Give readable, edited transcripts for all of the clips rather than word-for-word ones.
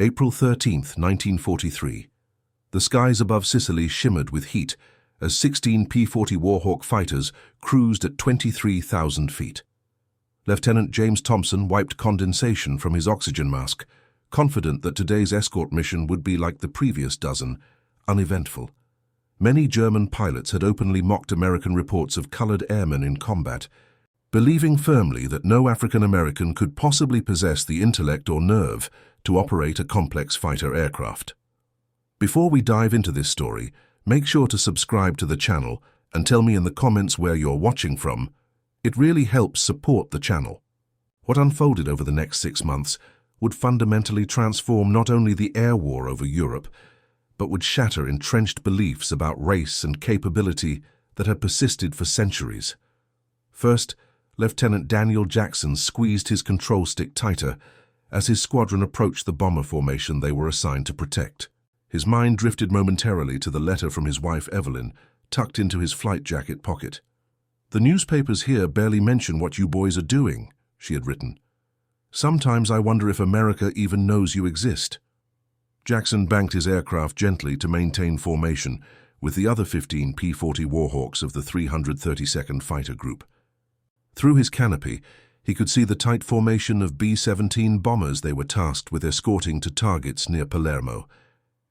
April 13th, 1943. The skies above Sicily shimmered with heat as 16 P-40 Warhawk fighters cruised at 23,000 feet. Lieutenant James Thompson wiped condensation from his oxygen mask, confident that today's escort mission would be like the previous dozen, uneventful. Many German pilots had openly mocked American reports of colored airmen in combat, believing firmly that no African American could possibly possess the intellect or nerve to operate a complex fighter aircraft. Before we dive into this story, make sure to subscribe to the channel and tell me in the comments where you're watching from. It really helps support the channel. What unfolded over the next 6 months would fundamentally transform not only the air war over Europe, but would shatter entrenched beliefs about race and capability that had persisted for centuries. First, Lieutenant Daniel Jackson squeezed his control stick tighter as his squadron approached the bomber formation they were assigned to protect. His mind drifted momentarily to the letter from his wife Evelyn, tucked into his flight jacket pocket. "The newspapers here barely mention what you boys are doing," she had written. "Sometimes I wonder if America even knows you exist." Jackson banked his aircraft gently to maintain formation with the other 15 P-40 Warhawks of the 332nd Fighter Group. Through his canopy, he could see the tight formation of B-17 bombers they were tasked with escorting to targets near Palermo.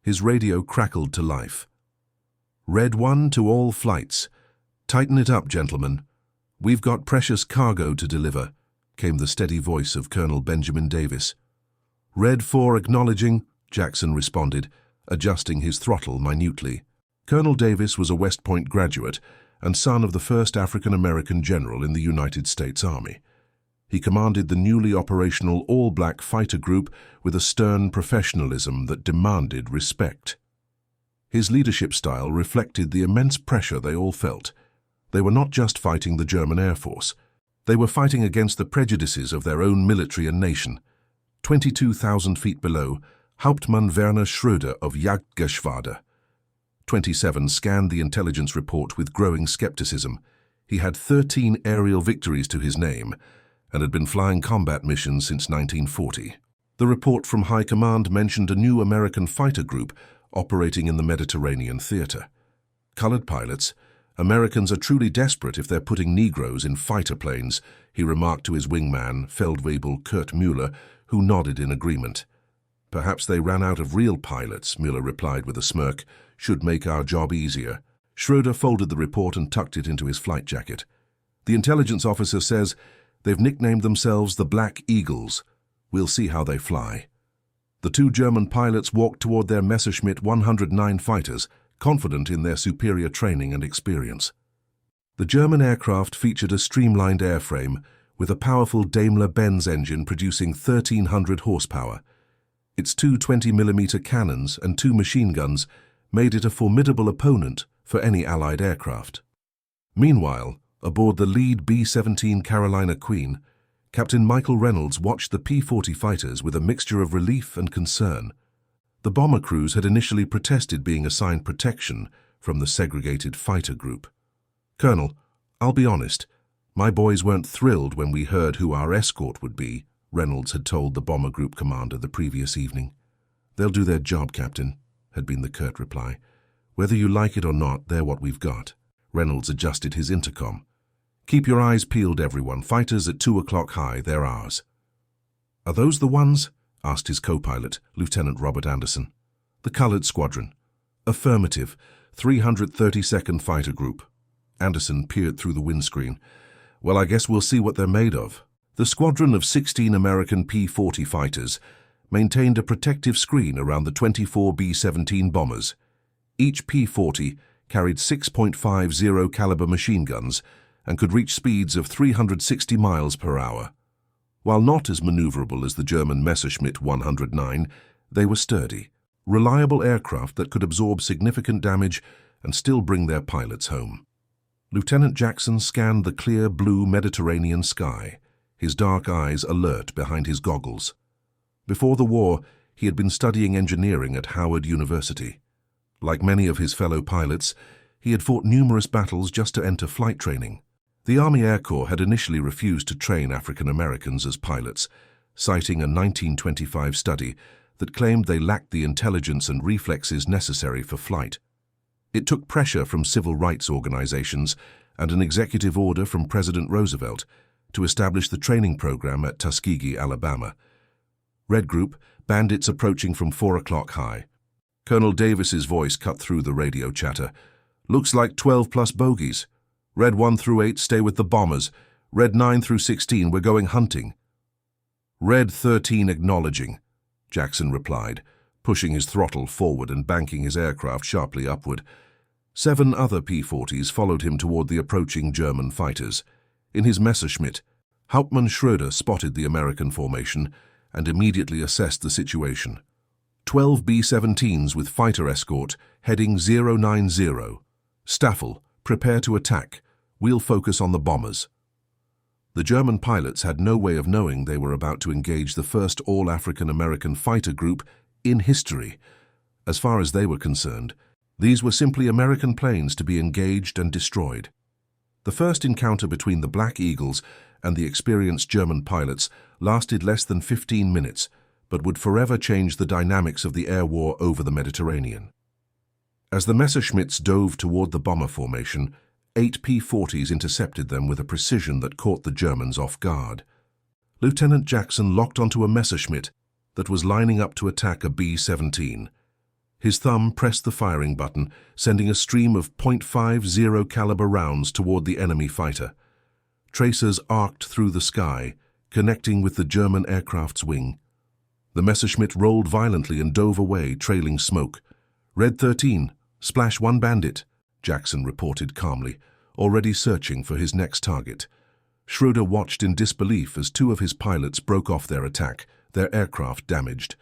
His radio crackled to life. "Red 1 to all flights. Tighten it up, gentlemen. We've got precious cargo to deliver," came the steady voice of Colonel Benjamin Davis. "Red 4 acknowledging," Jackson responded, adjusting his throttle minutely. Colonel Davis was a West Point graduate and son of the first African-American general in the United States Army. He commanded the newly operational all-black fighter group with a stern professionalism that demanded respect. His leadership style reflected the immense pressure they all felt. They were not just fighting the German Air Force. They were fighting against the prejudices of their own military and nation. 22,000 feet below, Hauptmann Werner Schröder of Jagdgeschwader 27 scanned the intelligence report with growing skepticism. He had 13 aerial victories to his name and had been flying combat missions since 1940. The report from High Command mentioned a new American fighter group operating in the Mediterranean theater. "Colored pilots, Americans are truly desperate if they're putting Negroes in fighter planes," he remarked to his wingman, Feldwebel Kurt Müller, who nodded in agreement. "Perhaps they ran out of real pilots," Müller replied with a smirk. "Should make our job easier." Schröder folded the report and tucked it into his flight jacket. "The intelligence officer says they've nicknamed themselves the Black Eagles. We'll see how they fly." The two German pilots walked toward their Messerschmitt 109 fighters, confident in their superior training and experience. The German aircraft featured a streamlined airframe with a powerful Daimler-Benz engine producing 1,300 horsepower. Its two 20mm cannons and two machine guns made it a formidable opponent for any Allied aircraft. Meanwhile, aboard the lead B-17 Carolina Queen, Captain Michael Reynolds watched the P-40 fighters with a mixture of relief and concern. The bomber crews had initially protested being assigned protection from the segregated fighter group. "Colonel, I'll be honest, my boys weren't thrilled when we heard who our escort would be," Reynolds had told the bomber group commander the previous evening. "They'll do their job, Captain," had been the curt reply. "Whether you like it or not, they're what we've got." Reynolds adjusted his intercom. "Keep your eyes peeled, everyone. Fighters at 2 o'clock high, they're ours." "Are those the ones?" asked his co-pilot, Lieutenant Robert Anderson. "The colored squadron." "Affirmative. 332nd Fighter Group." Anderson peered through the windscreen. "Well, I guess we'll see what they're made of." The squadron of 16 American P-40 fighters maintained a protective screen around the 24 B-17 bombers. Each P-40 carried 6.50 caliber machine guns and could reach speeds of 360 miles per hour. While not as maneuverable as the German Messerschmitt 109, they were sturdy, reliable aircraft that could absorb significant damage and still bring their pilots home. Lieutenant Jackson scanned the clear blue Mediterranean sky, his dark eyes alert behind his goggles. Before the war, he had been studying engineering at Howard University. Like many of his fellow pilots, he had fought numerous battles just to enter flight training. The Army Air Corps had initially refused to train African Americans as pilots, citing a 1925 study that claimed they lacked the intelligence and reflexes necessary for flight. It took pressure from civil rights organizations and an executive order from President Roosevelt to establish the training program at Tuskegee, Alabama. Red Group, bandits approaching from 4 o'clock high. Colonel Davis's voice cut through the radio chatter. Looks like 12 plus bogeys. Red 1 through 8 stay with the bombers. Red 9 through 16 we're going hunting. Red 13 acknowledging, Jackson replied, pushing his throttle forward and banking his aircraft sharply upward. 7 other P-40s followed him toward the approaching German fighters. In his Messerschmitt, Hauptmann Schröder spotted the American formation and immediately assessed the situation. 12 B-17s with fighter escort, heading 090. Staffel, prepare to attack. We'll focus on the bombers. The German pilots had no way of knowing they were about to engage the first all-African-American fighter group in history. As far as they were concerned, these were simply American planes to be engaged and destroyed. The first encounter between the Black Eagles and the experienced German pilots lasted less than 15 minutes, but would forever change the dynamics of the air war over the Mediterranean. As the Messerschmitts dove toward the bomber formation, 8 P-40s intercepted them with a precision that caught the Germans off guard. Lieutenant Jackson locked onto a Messerschmitt that was lining up to attack a B-17. His thumb pressed the firing button, sending a stream of .50 caliber rounds toward the enemy fighter. Tracers arced through the sky, connecting with the German aircraft's wing. The Messerschmitt rolled violently and dove away, trailing smoke. Red 13, splash 1 bandit, Jackson reported calmly, already searching for his next target. Schröder watched in disbelief as 2 of his pilots broke off their attack, their aircraft damaged.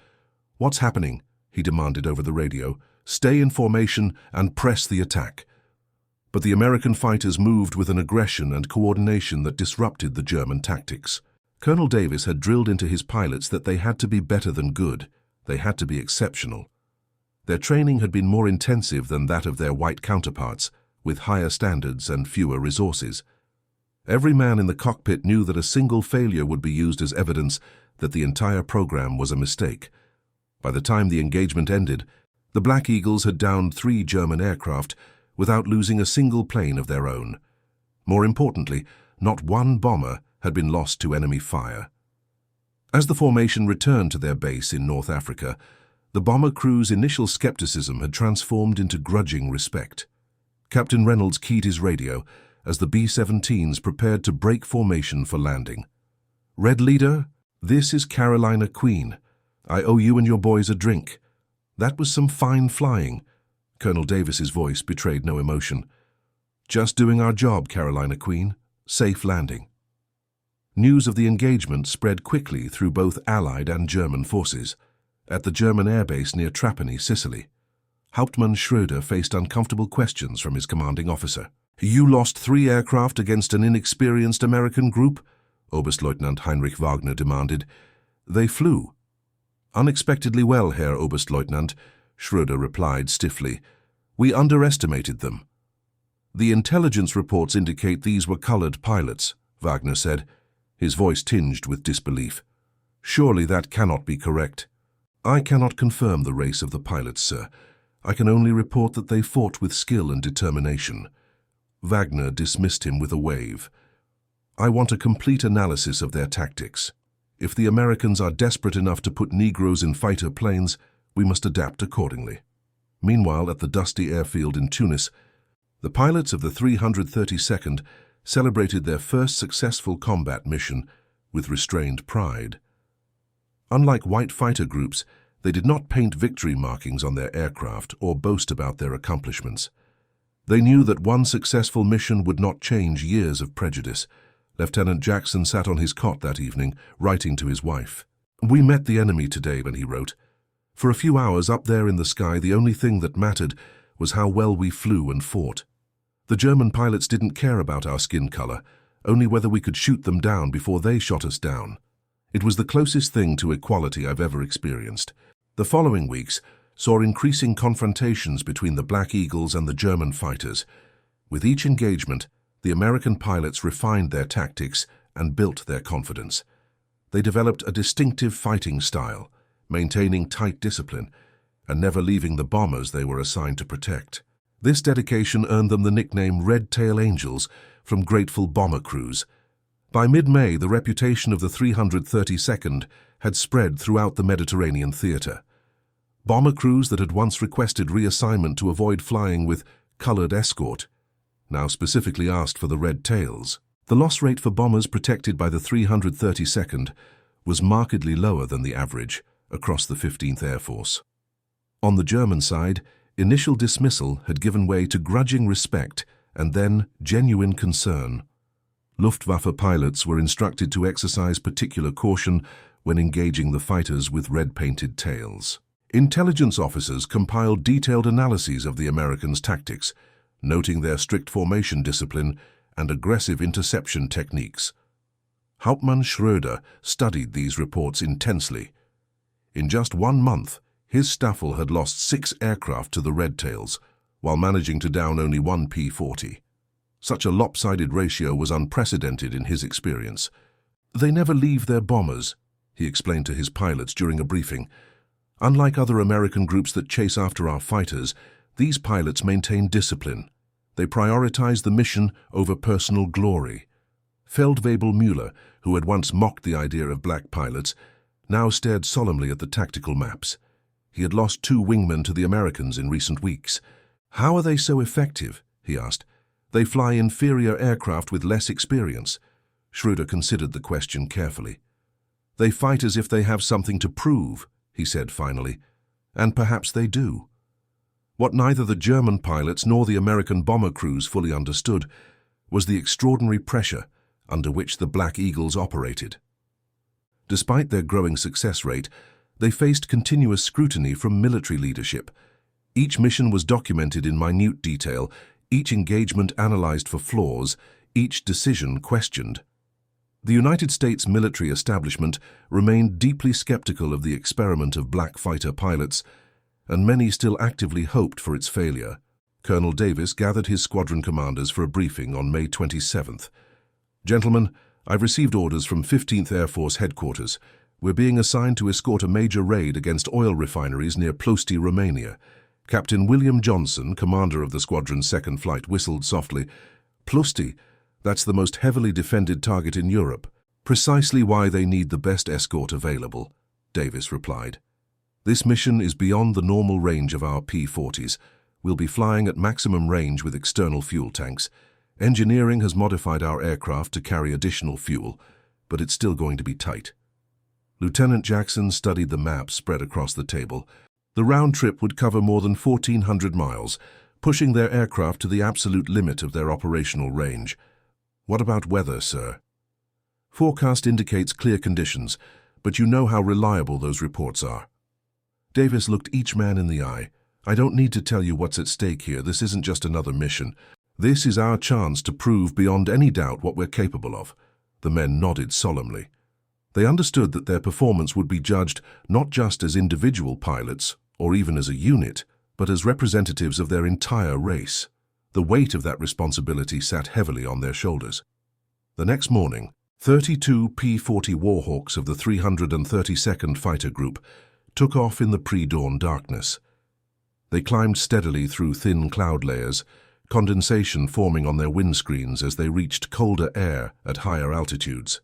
What's happening? He demanded over the radio. Stay in formation and press the attack. But the American fighters moved with an aggression and coordination that disrupted the German tactics. Colonel Davis had drilled into his pilots that they had to be better than good. They had to be exceptional. Their training had been more intensive than that of their white counterparts, with higher standards and fewer resources. Every man in the cockpit knew that a single failure would be used as evidence that the entire program was a mistake. By the time the engagement ended, the Black Eagles had downed 3 German aircraft without losing a single plane of their own. More importantly, not one bomber had been lost to enemy fire. As the formation returned to their base in North Africa, the bomber crew's initial skepticism had transformed into grudging respect. Captain Reynolds keyed his radio as the B-17s prepared to break formation for landing. Red Leader, this is Carolina Queen. I owe you and your boys a drink. That was some fine flying. Colonel Davis's voice betrayed no emotion. Just doing our job, Carolina Queen. Safe landing. News of the engagement spread quickly through both Allied and German forces. At the German airbase near Trapani, Sicily, Hauptmann Schröder faced uncomfortable questions from his commanding officer. You lost 3 aircraft against an inexperienced American group? Oberstleutnant Heinrich Wagner demanded. They flew. Unexpectedly well, Herr Oberstleutnant, Schröder replied stiffly. We underestimated them. The intelligence reports indicate these were colored pilots, Wagner said, his voice tinged with disbelief. Surely that cannot be correct. I cannot confirm the race of the pilots, sir. I can only report that they fought with skill and determination. Wagner dismissed him with a wave. I want a complete analysis of their tactics. If the Americans are desperate enough to put Negroes in fighter planes, we must adapt accordingly. Meanwhile, at the dusty airfield in Tunis, the pilots of the 332nd celebrated their first successful combat mission with restrained pride. Unlike white fighter groups, they did not paint victory markings on their aircraft or boast about their accomplishments. They knew that one successful mission would not change years of prejudice. Lieutenant Jackson sat on his cot that evening, writing to his wife. We met the enemy today, when he wrote. For a few hours up there in the sky, the only thing that mattered was how well we flew and fought. The German pilots didn't care about our skin color, only whether we could shoot them down before they shot us down. It was the closest thing to equality I've ever experienced. The following weeks saw increasing confrontations between the Black Eagles and the German fighters. With each engagement, the American pilots refined their tactics and built their confidence. They developed a distinctive fighting style, maintaining tight discipline, and never leaving the bombers they were assigned to protect. This dedication earned them the nickname Red Tail Angels from grateful bomber crews. By mid-May, the reputation of the 332nd had spread throughout the Mediterranean theater. Bomber crews that had once requested reassignment to avoid flying with colored escort now specifically asked for the Red Tails. The loss rate for bombers protected by the 332nd was markedly lower than the average across the 15th Air Force. On the German side, initial dismissal had given way to grudging respect and then genuine concern. Luftwaffe pilots were instructed to exercise particular caution when engaging the fighters with red-painted tails. Intelligence officers compiled detailed analyses of the Americans' tactics, noting their strict formation discipline and aggressive interception techniques. Hauptmann Schröder studied these reports intensely. In just 1 month, his Staffel had lost 6 aircraft to the Red Tails, while managing to down only 1 P-40. Such a lopsided ratio was unprecedented in his experience. "They never leave their bombers," he explained to his pilots during a briefing. "Unlike other American groups that chase after our fighters, these pilots maintain discipline. They prioritize the mission over personal glory." Feldwebel Müller, who had once mocked the idea of black pilots, now stared solemnly at the tactical maps. He had lost 2 wingmen to the Americans in recent weeks. "How are they so effective?" he asked. "They fly inferior aircraft with less experience." Schröder considered the question carefully. "They fight as if they have something to prove," he said finally. "And perhaps they do." What neither the German pilots nor the American bomber crews fully understood was the extraordinary pressure under which the Black Eagles operated. Despite their growing success rate, they faced continuous scrutiny from military leadership. Each mission was documented in minute detail, each engagement analyzed for flaws, each decision questioned. The United States military establishment remained deeply skeptical of the experiment of black fighter pilots, and many still actively hoped for its failure. Colonel Davis gathered his squadron commanders for a briefing on May 27th. "Gentlemen, I've received orders from 15th Air Force headquarters. We're being assigned to escort a major raid against oil refineries near Ploesti, Romania." Captain William Johnson, commander of the squadron's second flight, whistled softly. "Ploesti, that's the most heavily defended target in Europe. Precisely why they need the best escort available," Davis replied. "This mission is beyond the normal range of our P-40s. We'll be flying at maximum range with external fuel tanks. Engineering has modified our aircraft to carry additional fuel, but it's still going to be tight." Lieutenant Jackson studied the map spread across the table. The round trip would cover more than 1,400 miles, pushing their aircraft to the absolute limit of their operational range. "What about weather, sir?" "Forecast indicates clear conditions, but you know how reliable those reports are." Davis looked each man in the eye. "I don't need to tell you what's at stake here. This isn't just another mission. This is our chance to prove beyond any doubt what we're capable of." The men nodded solemnly. They understood that their performance would be judged not just as individual pilots, or even as a unit, but as representatives of their entire race. The weight of that responsibility sat heavily on their shoulders. The next morning, 32 P-40 Warhawks of the 332nd Fighter Group took off in the pre-dawn darkness. They climbed steadily through thin cloud layers, condensation forming on their windscreens as they reached colder air at higher altitudes.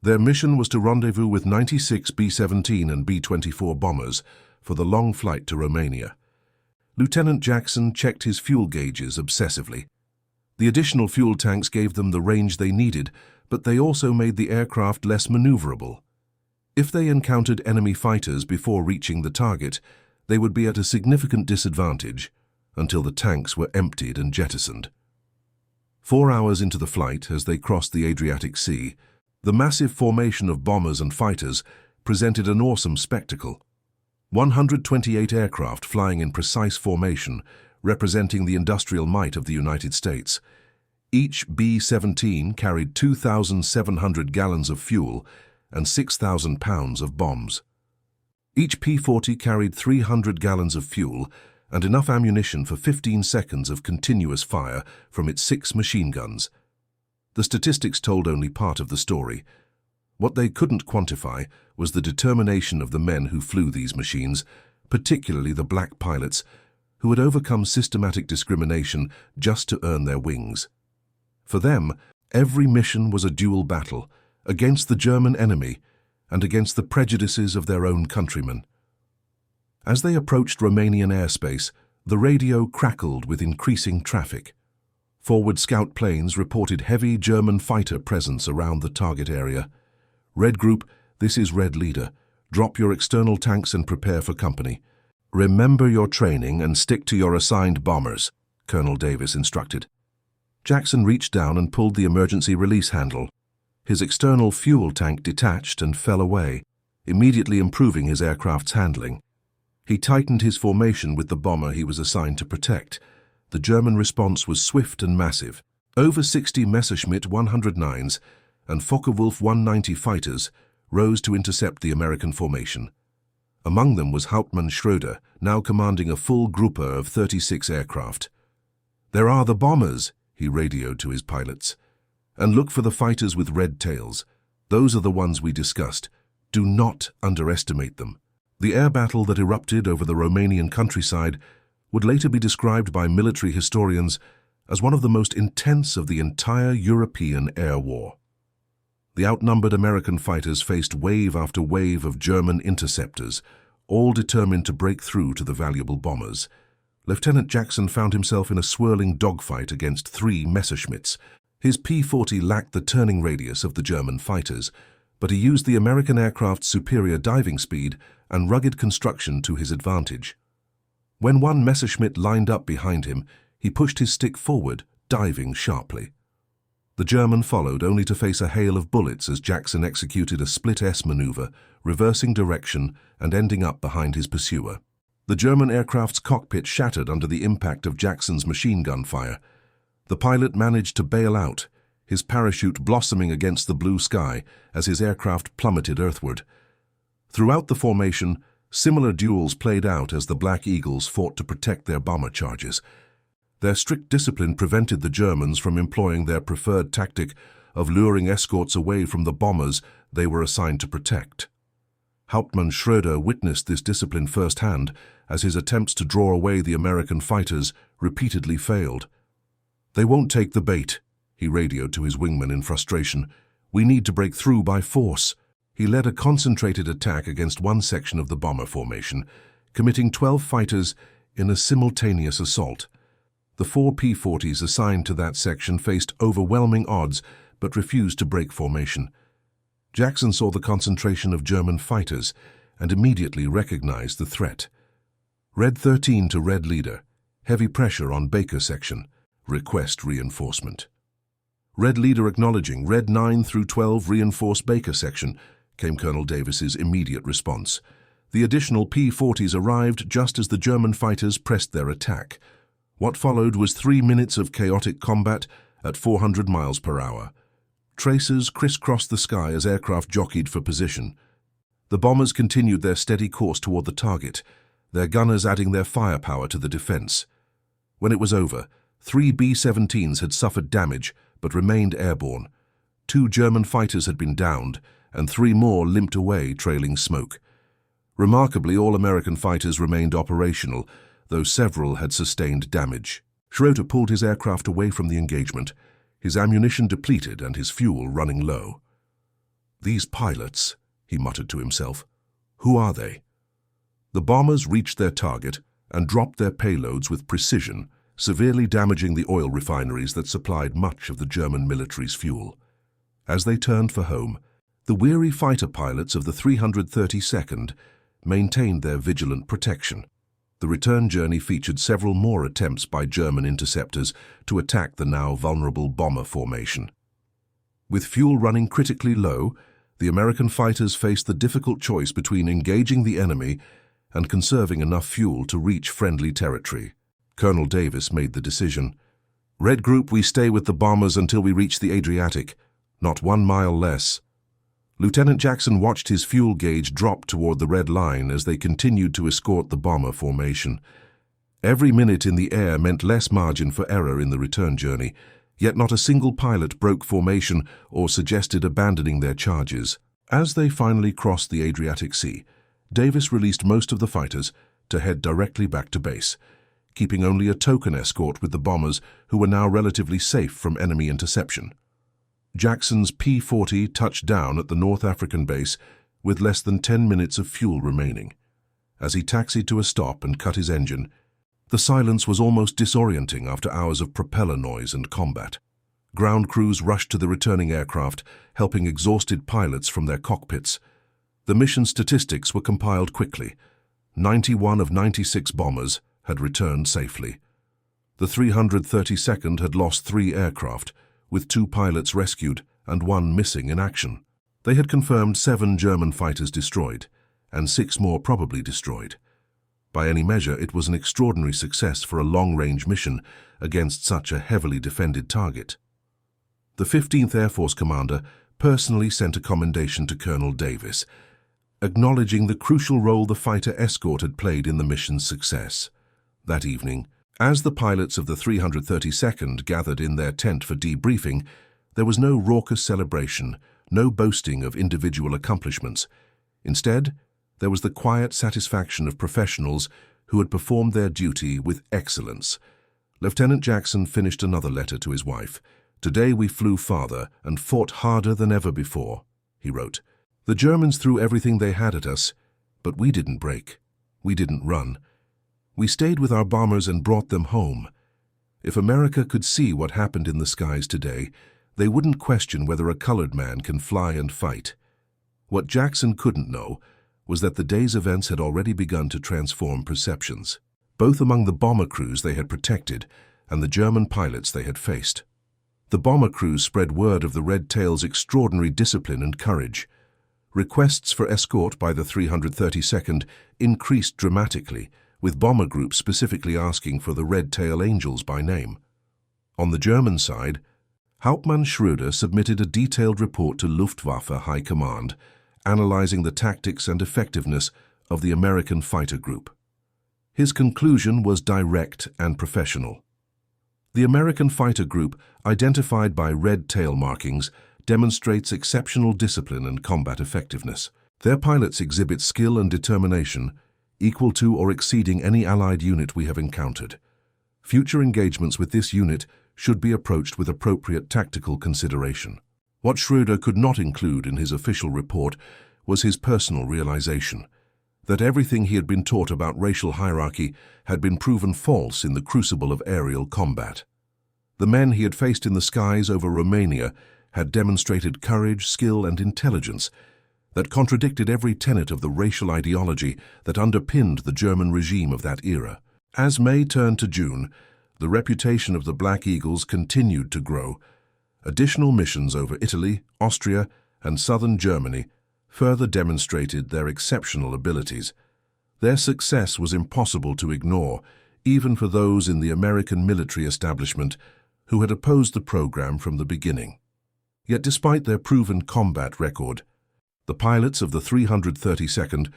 Their mission was to rendezvous with 96 B-17 and B-24 bombers for the long flight to Romania. Lieutenant Jackson checked his fuel gauges obsessively. The additional fuel tanks gave them the range they needed, but they also made the aircraft less maneuverable. If they encountered enemy fighters before reaching the target, they would be at a significant disadvantage until the tanks were emptied and jettisoned. 4 hours into the flight, as they crossed the Adriatic Sea, the massive formation of bombers and fighters presented an awesome spectacle. 128 aircraft flying in precise formation, representing the industrial might of the United States. Each B-17 carried 2,700 gallons of fuel and 6,000 pounds of bombs. Each P-40 carried 300 gallons of fuel and enough ammunition for 15 seconds of continuous fire from its 6 machine guns. The statistics told only part of the story. What they couldn't quantify was the determination of the men who flew these machines, particularly the black pilots, who had overcome systematic discrimination just to earn their wings. For them, every mission was a dual battle, against the German enemy and against the prejudices of their own countrymen. As they approached Romanian airspace, the radio crackled with increasing traffic. Forward scout planes reported heavy German fighter presence around the target area. Red Group, this is Red Leader. Drop your external tanks and prepare for company. Remember your training and stick to your assigned bombers, Colonel Davis instructed. Jackson reached down and pulled the emergency release handle. His external fuel tank detached and fell away, immediately improving his aircraft's handling. He tightened his formation with the bomber he was assigned to protect. The German response was swift and massive. Over 60 Messerschmitt 109s and Focke-Wulf 190 fighters rose to intercept the American formation. Among them was Hauptmann Schröder, now commanding a full Gruppe of 36 aircraft. "There are the bombers," he radioed to his pilots. "And look for the fighters with red tails. Those are the ones we discussed. Do not underestimate them." The air battle that erupted over the Romanian countryside would later be described by military historians as one of the most intense of the entire European air war. The outnumbered American fighters faced wave after wave of German interceptors, all determined to break through to the valuable bombers. Lieutenant Jackson found himself in a swirling dogfight against 3 Messerschmitts. His P-40 lacked the turning radius of the German fighters, but he used the American aircraft's superior diving speed and rugged construction to his advantage. When one Messerschmitt lined up behind him, he pushed his stick forward, diving sharply. The German followed, only to face a hail of bullets as Jackson executed a split S maneuver, reversing direction and ending up behind his pursuer. The German aircraft's cockpit shattered under the impact of Jackson's machine gun fire. The pilot managed to bail out, his parachute blossoming against the blue sky as his aircraft plummeted earthward. Throughout the formation, similar duels played out as the Black Eagles fought to protect their bomber charges. Their strict discipline prevented the Germans from employing their preferred tactic of luring escorts away from the bombers they were assigned to protect. Hauptmann Schröder witnessed this discipline firsthand as his attempts to draw away the American fighters repeatedly failed. "They won't take the bait," he radioed to his wingman in frustration. "We need to break through by force." He led a concentrated attack against one section of the bomber formation, committing 12 fighters in a simultaneous assault. The 4 P-40s assigned to that section faced overwhelming odds but refused to break formation. Jackson saw the concentration of German fighters and immediately recognized the threat. Red 13 to Red Leader. Heavy pressure on Baker section. Request reinforcement. Red Leader acknowledging. Red 9 through 12 reinforce Baker section, came Colonel Davis's immediate response. The additional P-40s arrived just as the German fighters pressed their attack. What followed was 3 minutes of chaotic combat at 400 miles per hour. Tracers crisscrossed the sky as aircraft jockeyed for position. The bombers continued their steady course toward the target, their gunners adding their firepower to the defense. When it was over, 3 B-17s had suffered damage but remained airborne. 2 German fighters had been downed, and 3 more limped away trailing smoke. Remarkably, all American fighters remained operational, though several had sustained damage. Schröder pulled his aircraft away from the engagement, his ammunition depleted and his fuel running low. "These pilots," he muttered to himself. "Who are they?" The bombers reached their target and dropped their payloads with precision, severely damaging the oil refineries that supplied much of the German military's fuel. As they turned for home, the weary fighter pilots of the 332nd maintained their vigilant protection. The return journey featured several more attempts by German interceptors to attack the now vulnerable bomber formation. With fuel running critically low, the American fighters faced the difficult choice between engaging the enemy and conserving enough fuel to reach friendly territory. Colonel Davis made the decision. "Red Group, we stay with the bombers until we reach the Adriatic, not 1 mile less." Lieutenant Jackson watched his fuel gauge drop toward the red line as they continued to escort the bomber formation. Every minute in the air meant less margin for error in the return journey, yet not a single pilot broke formation or suggested abandoning their charges. As they finally crossed the Adriatic Sea, Davis released most of the fighters to head directly back to base, keeping only a token escort with the bombers who were now relatively safe from enemy interception. Jackson's P-40 touched down at the North African base with less than 10 minutes of fuel remaining. As he taxied to a stop and cut his engine, the silence was almost disorienting after hours of propeller noise and combat. Ground crews rushed to the returning aircraft, helping exhausted pilots from their cockpits. The mission statistics were compiled quickly. 91 of 96 bombers had returned safely. The 332nd had lost 3 aircraft, with 2 pilots rescued and 1 missing in action. They had confirmed 7 German fighters destroyed, and 6 more probably destroyed. By any measure, it was an extraordinary success for a long-range mission against such a heavily defended target. The 15th Air Force commander personally sent a commendation to Colonel Davis, acknowledging the crucial role the fighter escort had played in the mission's success. That evening, as the pilots of the 332nd gathered in their tent for debriefing, there was no raucous celebration, no boasting of individual accomplishments. Instead, there was the quiet satisfaction of professionals who had performed their duty with excellence. Lieutenant Jackson finished another letter to his wife. "Today we flew farther and fought harder than ever before," he wrote. "The Germans threw everything they had at us, but we didn't break. We didn't run. We stayed with our bombers and brought them home. If America could see what happened in the skies today, they wouldn't question whether a colored man can fly and fight." What Jackson couldn't know was that the day's events had already begun to transform perceptions, both among the bomber crews they had protected and the German pilots they had faced. The bomber crews spread word of the Red Tail's extraordinary discipline and courage. Requests for escort by the 332nd increased dramatically, with bomber groups specifically asking for the Red Tail Angels by name. On the German side, Hauptmann Schröder submitted a detailed report to Luftwaffe High Command, analyzing the tactics and effectiveness of the American fighter group. His conclusion was direct and professional. The American fighter group, identified by red tail markings, demonstrates exceptional discipline and combat effectiveness. Their pilots exhibit skill and determination equal to or exceeding any Allied unit we have encountered. Future engagements with this unit should be approached with appropriate tactical consideration. What Schröder could not include in his official report was his personal realization that everything he had been taught about racial hierarchy had been proven false in the crucible of aerial combat. The men he had faced in the skies over Romania had demonstrated courage, skill, and intelligence that contradicted every tenet of the racial ideology that underpinned the German regime of that era. As May turned to June, the reputation of the Black Eagles continued to grow. Additional missions over Italy, Austria, and southern Germany further demonstrated their exceptional abilities. Their success was impossible to ignore, even for those in the American military establishment who had opposed the program from the beginning. Yet despite their proven combat record, the pilots of the 332nd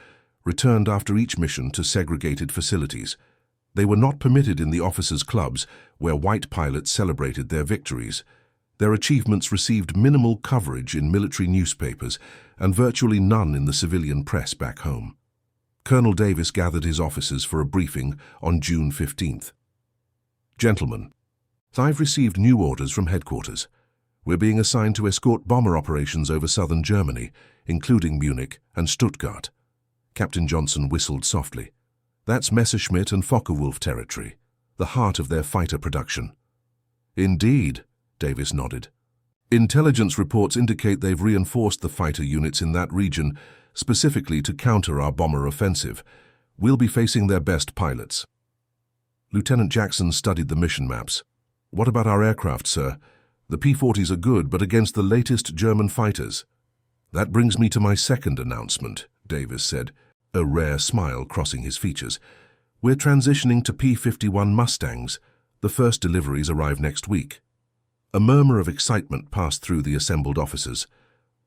returned after each mission to segregated facilities. They were not permitted in the officers' clubs where white pilots celebrated their victories. Their achievements received minimal coverage in military newspapers and virtually none in the civilian press back home. Colonel Davis gathered his officers for a briefing on June 15th. "Gentlemen, I've received new orders from headquarters. We're being assigned to escort bomber operations over southern Germany, including Munich and Stuttgart." Captain Johnson whistled softly. "That's Messerschmitt and Focke-Wulf territory, the heart of their fighter production." "Indeed," Davis nodded. "Intelligence reports indicate they've reinforced the fighter units in that region, specifically to counter our bomber offensive. We'll be facing their best pilots." Lieutenant Jackson studied the mission maps. "What about our aircraft, sir? The P-40s are good, but against the latest German fighters." "That brings me to my second announcement," Davis said, a rare smile crossing his features. "We're transitioning to P-51 Mustangs. The first deliveries arrive next week." A murmur of excitement passed through the assembled officers.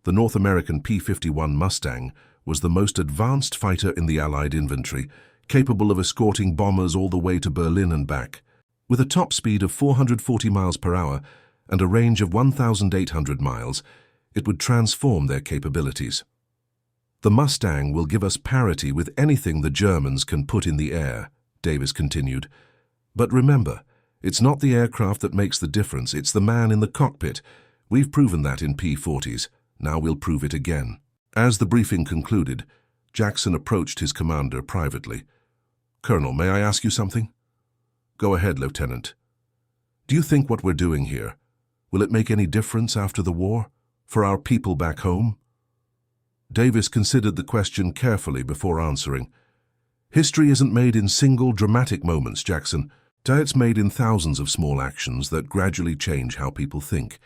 The North American P-51 Mustang was the most advanced fighter in the Allied infantry, capable of escorting bombers all the way to Berlin and back. With a top speed of 440 miles per hour and a range of 1,800 miles, it would transform their capabilities. The Mustang will give us parity with anything the Germans can put in the air, Davis continued. But remember, it's not the aircraft that makes the difference, it's the man in the cockpit. We've proven that in P-40s. Now we'll prove it again. As the briefing concluded, Jackson approached his commander privately. Colonel, may I ask you something? Go ahead, Lieutenant. Do you think what we're doing here, will it make any difference after the war, for our people back home? Davis considered the question carefully before answering. History isn't made in single dramatic moments, Jackson. It's made in thousands of small actions that gradually change how people think.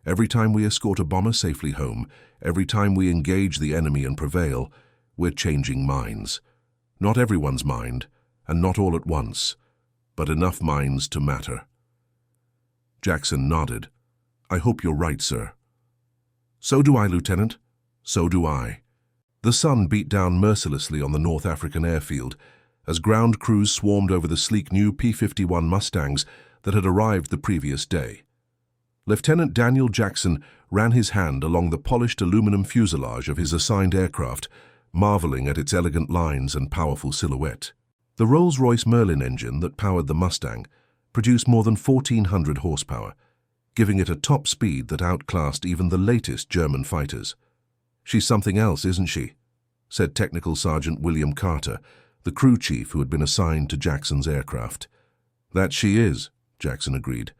Every time we escort a bomber safely home, every time we engage the enemy and prevail, we're changing minds. Not everyone's mind, and not all at once, but enough minds to matter. Jackson nodded. I hope you're right, sir. So do I, Lieutenant. So do I. The sun beat down mercilessly on the North African airfield as ground crews swarmed over the sleek new P-51 Mustangs that had arrived the previous day. Lieutenant Daniel Jackson ran his hand along the polished aluminum fuselage of his assigned aircraft, marveling at its elegant lines and powerful silhouette. The Rolls-Royce Merlin engine that powered the Mustang produced more than 1,400 horsepower, giving it a top speed that outclassed even the latest German fighters. She's something else, isn't she? Said Technical Sergeant William Carter, the crew chief who had been assigned to Jackson's aircraft. That she is, Jackson agreed.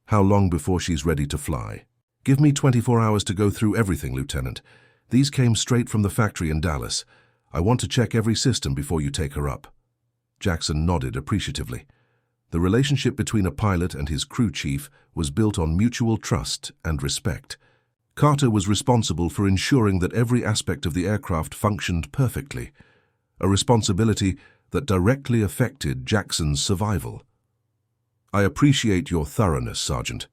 How long before she's ready to fly? Give me 24 hours to go through everything, Lieutenant. These came straight from the factory in Dallas. I want to check every system before you take her up. Jackson nodded appreciatively. The relationship between a pilot and his crew chief was built on mutual trust and respect. Carter was responsible for ensuring that every aspect of the aircraft functioned perfectly, a responsibility that directly affected Jackson's survival. I appreciate your thoroughness, Sergeant.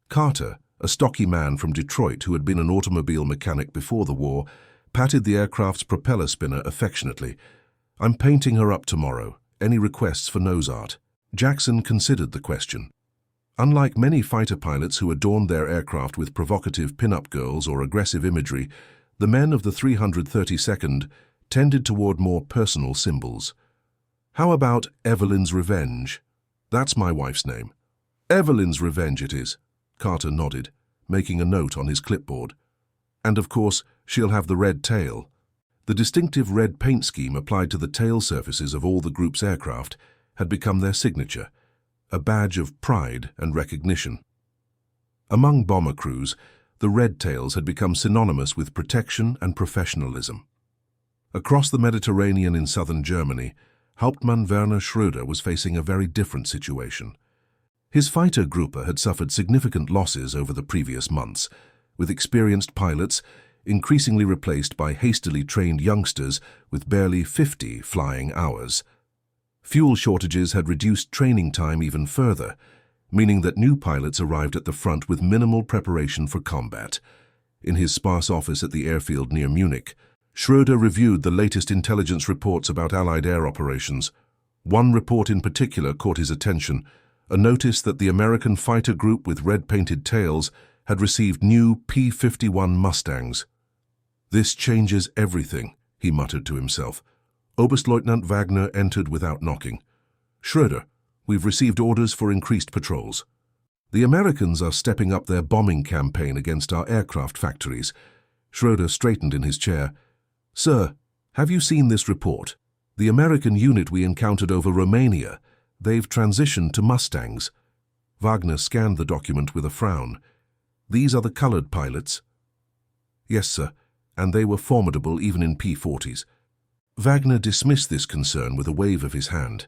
Carter, a stocky man from Detroit who had been an automobile mechanic before the war, patted the aircraft's propeller spinner affectionately. I'm painting her up tomorrow. Any requests for nose art? Jackson considered the question. Unlike many fighter pilots who adorned their aircraft with provocative pin-up girls or aggressive imagery, the men of the 332nd tended toward more personal symbols. How about Evelyn's Revenge? That's my wife's name. Evelyn's Revenge it is, Carter nodded, making a note on his clipboard. And of course, she'll have the red tail. The distinctive red paint scheme applied to the tail surfaces of all the group's aircraft had become their signature, a badge of pride and recognition. Among bomber crews, the red tails had become synonymous with protection and professionalism. Across the Mediterranean in southern Germany, Hauptmann Werner Schröder was facing a very different situation. His fighter Gruppe had suffered significant losses over the previous months, with experienced pilots increasingly replaced by hastily trained youngsters with barely 50 flying hours. Fuel shortages had reduced training time even further, meaning that new pilots arrived at the front with minimal preparation for combat. In his sparse office at the airfield near Munich, Schröder reviewed the latest intelligence reports about Allied air operations. One report in particular caught his attention, a notice that the American fighter group with red-painted tails had received new P-51 Mustangs. This changes everything, he muttered to himself. Oberstleutnant Wagner entered without knocking. Schröder, we've received orders for increased patrols. The Americans are stepping up their bombing campaign against our aircraft factories. Schröder straightened in his chair. Sir, have you seen this report? The American unit we encountered over Romania, they've transitioned to Mustangs. Wagner scanned the document with a frown. These are the colored pilots? Yes, sir, and they were formidable even in P-40s. Wagner dismissed this concern with a wave of his hand.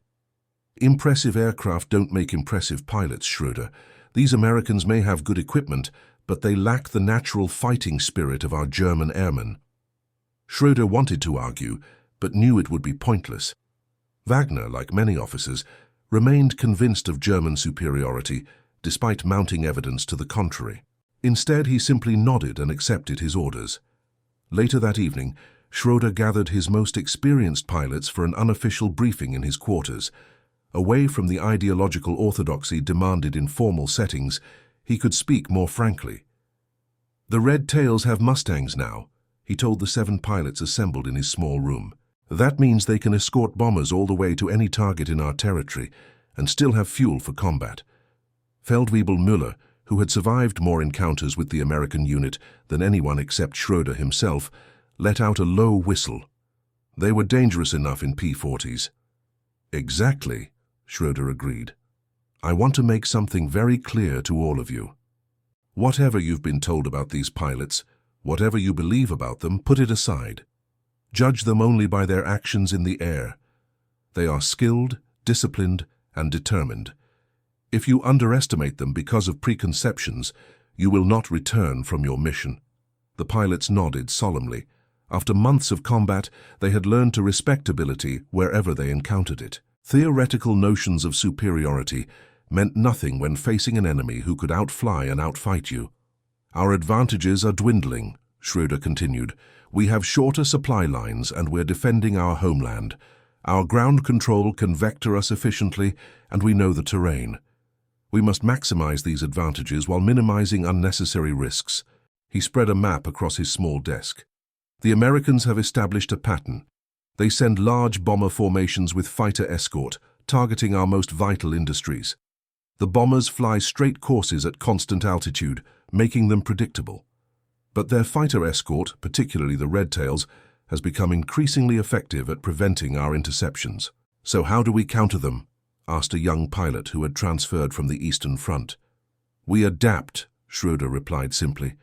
Impressive aircraft don't make impressive pilots, Schröder. These Americans may have good equipment, but they lack the natural fighting spirit of our German airmen. Schröder wanted to argue, but knew it would be pointless. Wagner, like many officers, remained convinced of German superiority, despite mounting evidence to the contrary. Instead, he simply nodded and accepted his orders. Later that evening, Schröder gathered his most experienced pilots for an unofficial briefing in his quarters. Away from the ideological orthodoxy demanded in formal settings, he could speak more frankly. The Red Tails have Mustangs now. he told the 7 pilots assembled in his small room. That means they can escort bombers all the way to any target in our territory and still have fuel for combat. Feldwebel Müller, who had survived more encounters with the American unit than anyone except Schroeder himself, let out a low whistle. They were dangerous enough in P-40s. Exactly, Schroeder agreed. I want to make something very clear to all of you. Whatever you've been told about these pilots, whatever you believe about them, put it aside. Judge them only by their actions in the air. They are skilled, disciplined, and determined. If you underestimate them because of preconceptions, you will not return from your mission. The pilots nodded solemnly. After months of combat, they had learned to respect ability wherever they encountered it. Theoretical notions of superiority meant nothing when facing an enemy who could outfly and outfight you. Our advantages are dwindling, Schroeder continued. We have shorter supply lines and we're defending our homeland. Our ground control can vector us efficiently and we know the terrain. We must maximize these advantages while minimizing unnecessary risks. He spread a map across his small desk. The Americans have established a pattern. They send large bomber formations with fighter escort, targeting our most vital industries. The bombers fly straight courses at constant altitude, making them predictable. But their fighter escort, particularly the Red Tails, has become increasingly effective at preventing our interceptions. So how do we counter them? Asked a young pilot who had transferred from the Eastern Front. We adapt, Schroeder replied simply.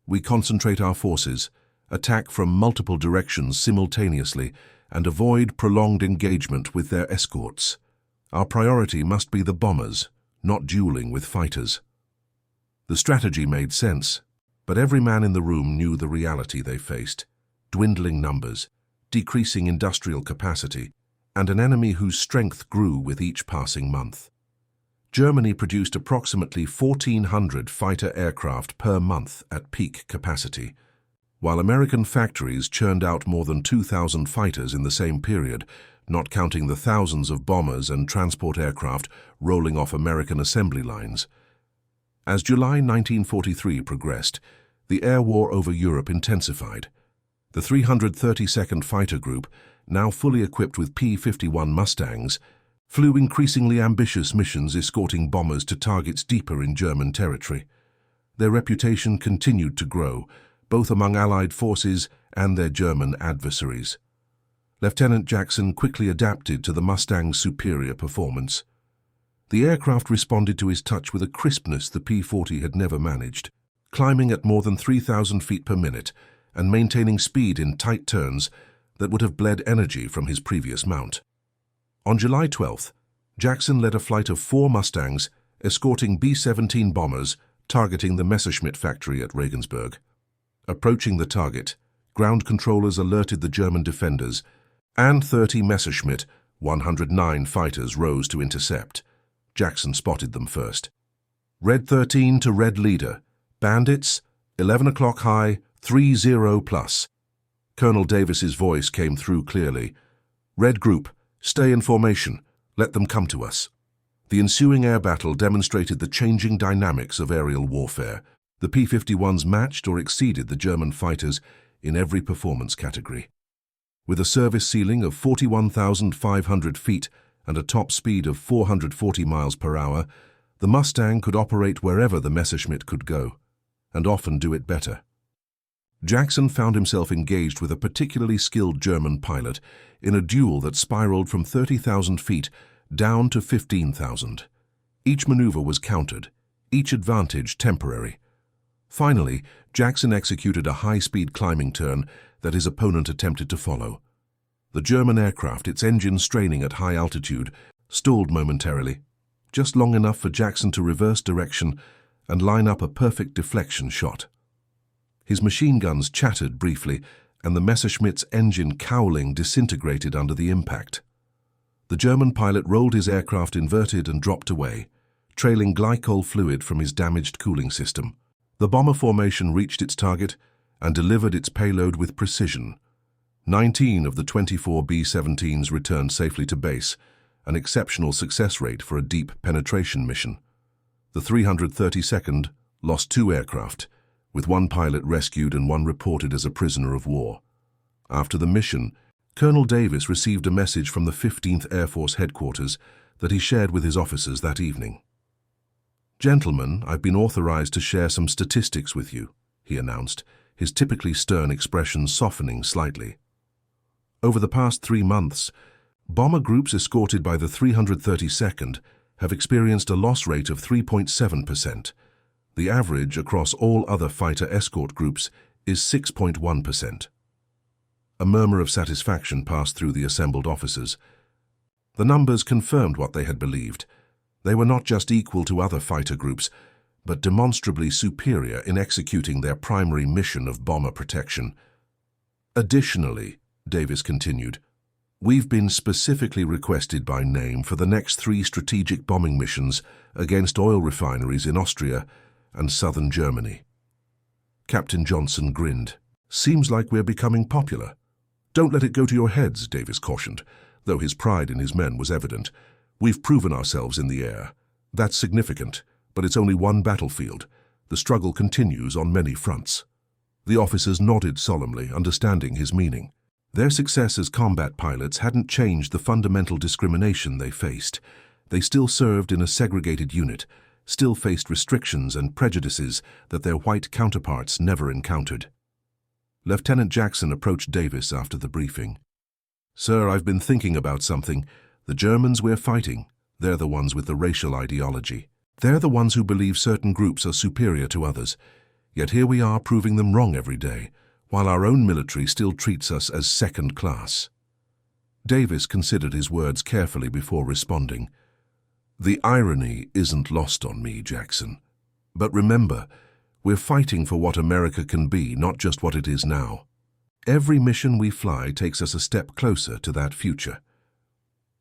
We concentrate our forces, attack from multiple directions simultaneously, and avoid prolonged engagement with their escorts. Our priority must be the bombers, not dueling with fighters. The strategy made sense, but every man in the room knew the reality they faced: dwindling numbers, decreasing industrial capacity, and an enemy whose strength grew with each passing month. Germany produced approximately 1,400 fighter aircraft per month at peak capacity, while American factories churned out more than 2,000 fighters in the same period, not counting the thousands of bombers and transport aircraft rolling off American assembly lines. As July 1943 progressed, the air war over Europe intensified. The 332nd Fighter Group, now fully equipped with P-51 Mustangs, flew increasingly ambitious missions escorting bombers to targets deeper in German territory. Their reputation continued to grow, both among Allied forces and their German adversaries. Lieutenant Jackson quickly adapted to the Mustang's superior performance. The aircraft responded to his touch with a crispness the P-40 had never managed, climbing at more than 3,000 feet per minute and maintaining speed in tight turns that would have bled energy from his previous mount. On July 12th, Jackson led a flight of 4 Mustangs, escorting B-17 bombers, targeting the Messerschmitt factory at Regensburg. Approaching the target, ground controllers alerted the German defenders, and 30 Messerschmitt 109 fighters rose to intercept. Jackson spotted them first. Red 13 to Red Leader. Bandits, 11 o'clock high, 3-0 plus. Colonel Davis's voice came through clearly. Red Group, stay in formation. Let them come to us. The ensuing air battle demonstrated the changing dynamics of aerial warfare. The P-51s matched or exceeded the German fighters in every performance category. With a service ceiling of 41,500 feet and a top speed of 440 miles per hour, the Mustang could operate wherever the Messerschmitt could go, and often do it better. Jackson found himself engaged with a particularly skilled German pilot in a duel that spiraled from 30,000 feet down to 15,000. Each maneuver was countered, each advantage temporary. Finally, Jackson executed a high-speed climbing turn that his opponent attempted to follow. The German aircraft, its engine straining at high altitude, stalled momentarily, just long enough for Jackson to reverse direction and line up a perfect deflection shot. His machine guns chattered briefly, and the Messerschmitt's engine cowling disintegrated under the impact. The German pilot rolled his aircraft inverted and dropped away, trailing glycol fluid from his damaged cooling system. The bomber formation reached its target and delivered its payload with precision. 19 of the 24 B-17s returned safely to base, an exceptional success rate for a deep penetration mission. The 332nd lost 2 aircraft, with one pilot rescued and one reported as a prisoner of war. After the mission, Colonel Davis received a message from the 15th Air Force headquarters that he shared with his officers that evening. "Gentlemen, I've been authorized to share some statistics with you," he announced, his typically stern expression softening slightly. Over the past 3 months, bomber groups escorted by the 332nd have experienced a loss rate of 3.7%. The average across all other fighter escort groups is 6.1%. A murmur of satisfaction passed through the assembled officers. The numbers confirmed what they had believed. They were not just equal to other fighter groups, but demonstrably superior in executing their primary mission of bomber protection. "Additionally," Davis continued, "we've been specifically requested by name for the next 3 strategic bombing missions against oil refineries in Austria and southern Germany." Captain Johnson grinned. "Seems like we're becoming popular." "Don't let it go to your heads," Davis cautioned, though his pride in his men was evident. "We've proven ourselves in the air. That's significant, but it's only one battlefield. The struggle continues on many fronts." The officers nodded solemnly, understanding his meaning. Their success as combat pilots hadn't changed the fundamental discrimination they faced. They still served in a segregated unit, still faced restrictions and prejudices that their white counterparts never encountered. Lieutenant Jackson approached Davis after the briefing. "Sir, I've been thinking about something. The Germans we're fighting, they're the ones with the racial ideology. They're the ones who believe certain groups are superior to others. Yet here we are proving them wrong every day, while our own military still treats us as second class." Davis considered his words carefully before responding. "The irony isn't lost on me, Jackson. But remember, we're fighting for what America can be, not just what it is now. Every mission we fly takes us a step closer to that future."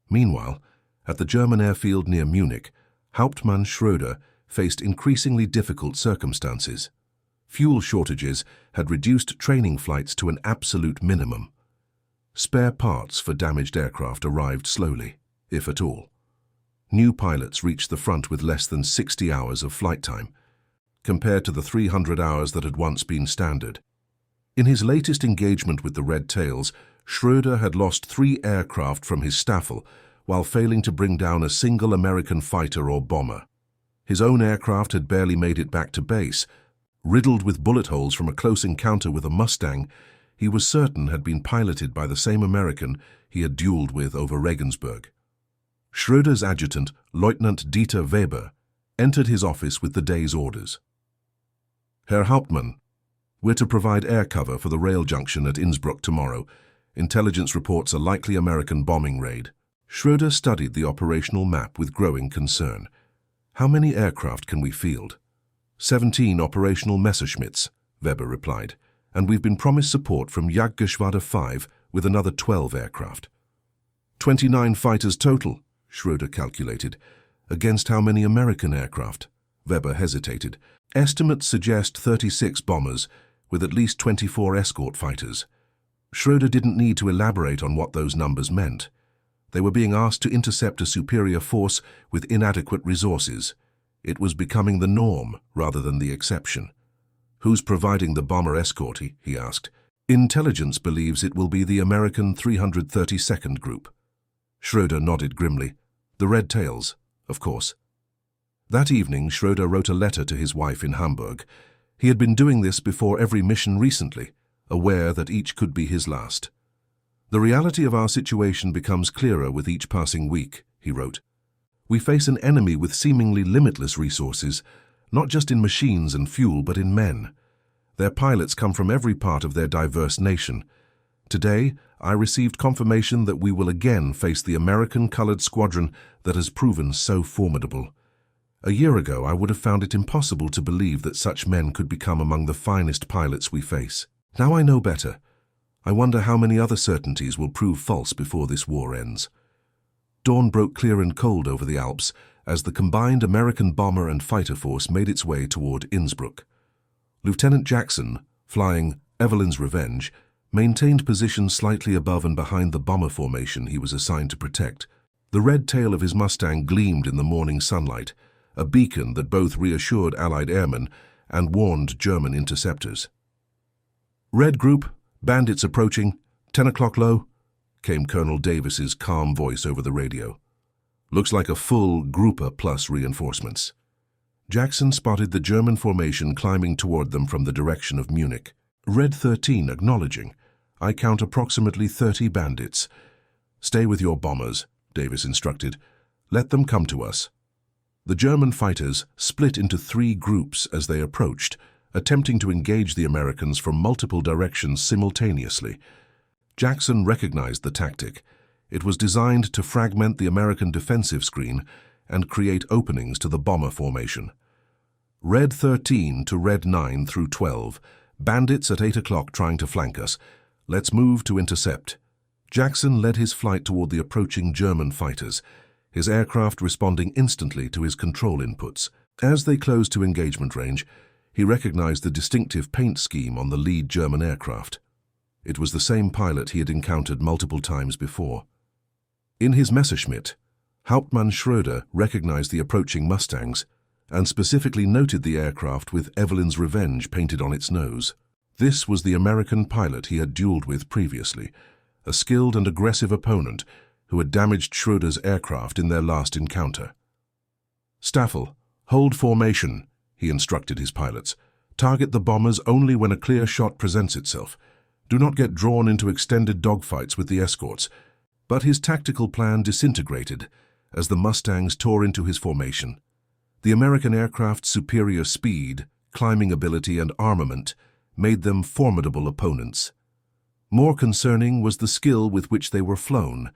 Meanwhile, at the German airfield near Munich, Hauptmann Schröder faced increasingly difficult circumstances. Fuel shortages had reduced training flights to an absolute minimum. Spare parts for damaged aircraft arrived slowly, if at all. New pilots reached the front with less than 60 hours of flight time, compared to the 300 hours that had once been standard. In his latest engagement with the Red Tails, Schröder had lost 3 aircraft from his staffel while failing to bring down a single American fighter or bomber. His own aircraft had barely made it back to base. Riddled with bullet holes from a close encounter with a Mustang, he was certain had been piloted by the same American he had dueled with over Regensburg. Schröder's adjutant, Lieutenant Dieter Weber, entered his office with the day's orders. "Herr Hauptmann, we're to provide air cover for the rail junction at Innsbruck tomorrow. Intelligence reports a likely American bombing raid." Schröder studied the operational map with growing concern. "How many aircraft can we field?" 17 operational Messerschmitts, Weber replied, "and we've been promised support from Jagdgeschwader 5 with another 12 aircraft." 29 fighters total, Schröder calculated. "Against how many American aircraft?" Weber hesitated. "Estimates suggest 36 bombers, with at least 24 escort fighters." Schröder didn't need to elaborate on what those numbers meant. They were being asked to intercept a superior force with inadequate resources. It was becoming the norm rather than the exception. "Who's providing the bomber escort?" he asked. "Intelligence believes it will be the American 332nd Group." Schröder nodded grimly. "The Red Tails, of course." That evening, Schröder wrote a letter to his wife in Hamburg. He had been doing this before every mission recently, aware that each could be his last. "The reality of our situation becomes clearer with each passing week," he wrote. "We face an enemy with seemingly limitless resources, not just in machines and fuel, but in men. Their pilots come from every part of their diverse nation. Today, I received confirmation that we will again face the American-colored squadron that has proven so formidable. A year ago, I would have found it impossible to believe that such men could become among the finest pilots we face. Now I know better. I wonder how many other certainties will prove false before this war ends." Dawn broke clear and cold over the Alps as the combined American bomber and fighter force made its way toward Innsbruck. Lieutenant Jackson, flying Evelyn's Revenge, maintained position slightly above and behind the bomber formation he was assigned to protect. The red tail of his Mustang gleamed in the morning sunlight, a beacon that both reassured Allied airmen and warned German interceptors. "Red Group, bandits approaching, 10 o'clock low," came Colonel Davis's calm voice over the radio. "Looks like a full Grupper plus reinforcements." Jackson spotted the German formation climbing toward them from the direction of Munich. "Red 13 acknowledging. I count approximately 30 bandits." "Stay with your bombers," Davis instructed. "Let them come to us." The German fighters split into 3 groups as they approached, attempting to engage the Americans from multiple directions simultaneously. Jackson recognized the tactic. It was designed to fragment the American defensive screen and create openings to the bomber formation. "Red 13 to Red 9 through 12. Bandits at 8 o'clock trying to flank us. Let's move to intercept." Jackson led his flight toward the approaching German fighters, his aircraft responding instantly to his control inputs. As they closed to engagement range, he recognized the distinctive paint scheme on the lead German aircraft. It was the same pilot he had encountered multiple times before. In his Messerschmitt, Hauptmann Schröder recognized the approaching Mustangs and specifically noted the aircraft with Evelyn's Revenge painted on its nose. This was the American pilot he had dueled with previously, a skilled and aggressive opponent who had damaged Schröder's aircraft in their last encounter. "Staffel, hold formation," he instructed his pilots. "Target the bombers only when a clear shot presents itself. Do not get drawn into extended dogfights with the escorts." But his tactical plan disintegrated as the Mustangs tore into his formation. The American aircraft's superior speed, climbing ability, and armament made them formidable opponents. More concerning was the skill with which they were flown.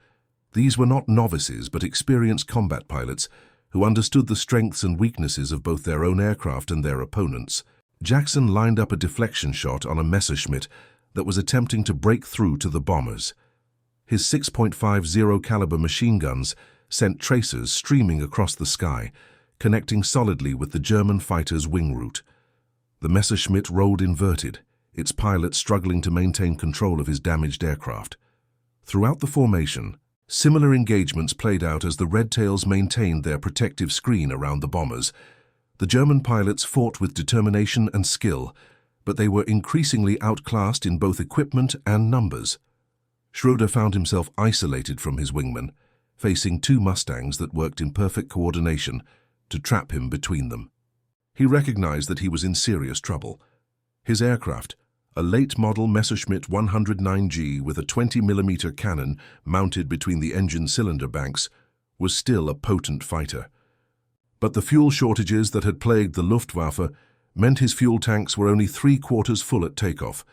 These were not novices but experienced combat pilots who understood the strengths and weaknesses of both their own aircraft and their opponents. Jackson lined up a deflection shot on a Messerschmitt that was attempting to break through to the bombers. His 6.50 caliber machine guns sent tracers streaming across the sky, connecting solidly with the German fighter's wing route. The Messerschmitt rolled inverted, its pilot struggling to maintain control of his damaged aircraft. Throughout the formation, similar engagements played out as the Red Tails maintained their protective screen around the bombers. The German pilots fought with determination and skill, but they were increasingly outclassed in both equipment and numbers. Schröder found himself isolated from his wingmen, facing 2 Mustangs that worked in perfect coordination to trap him between them. He recognized that he was in serious trouble. His aircraft, a late-model Messerschmitt 109G with a 20mm cannon mounted between the engine cylinder banks, was still a potent fighter. But the fuel shortages that had plagued the Luftwaffe meant his fuel tanks were only 3/4 full at takeoff,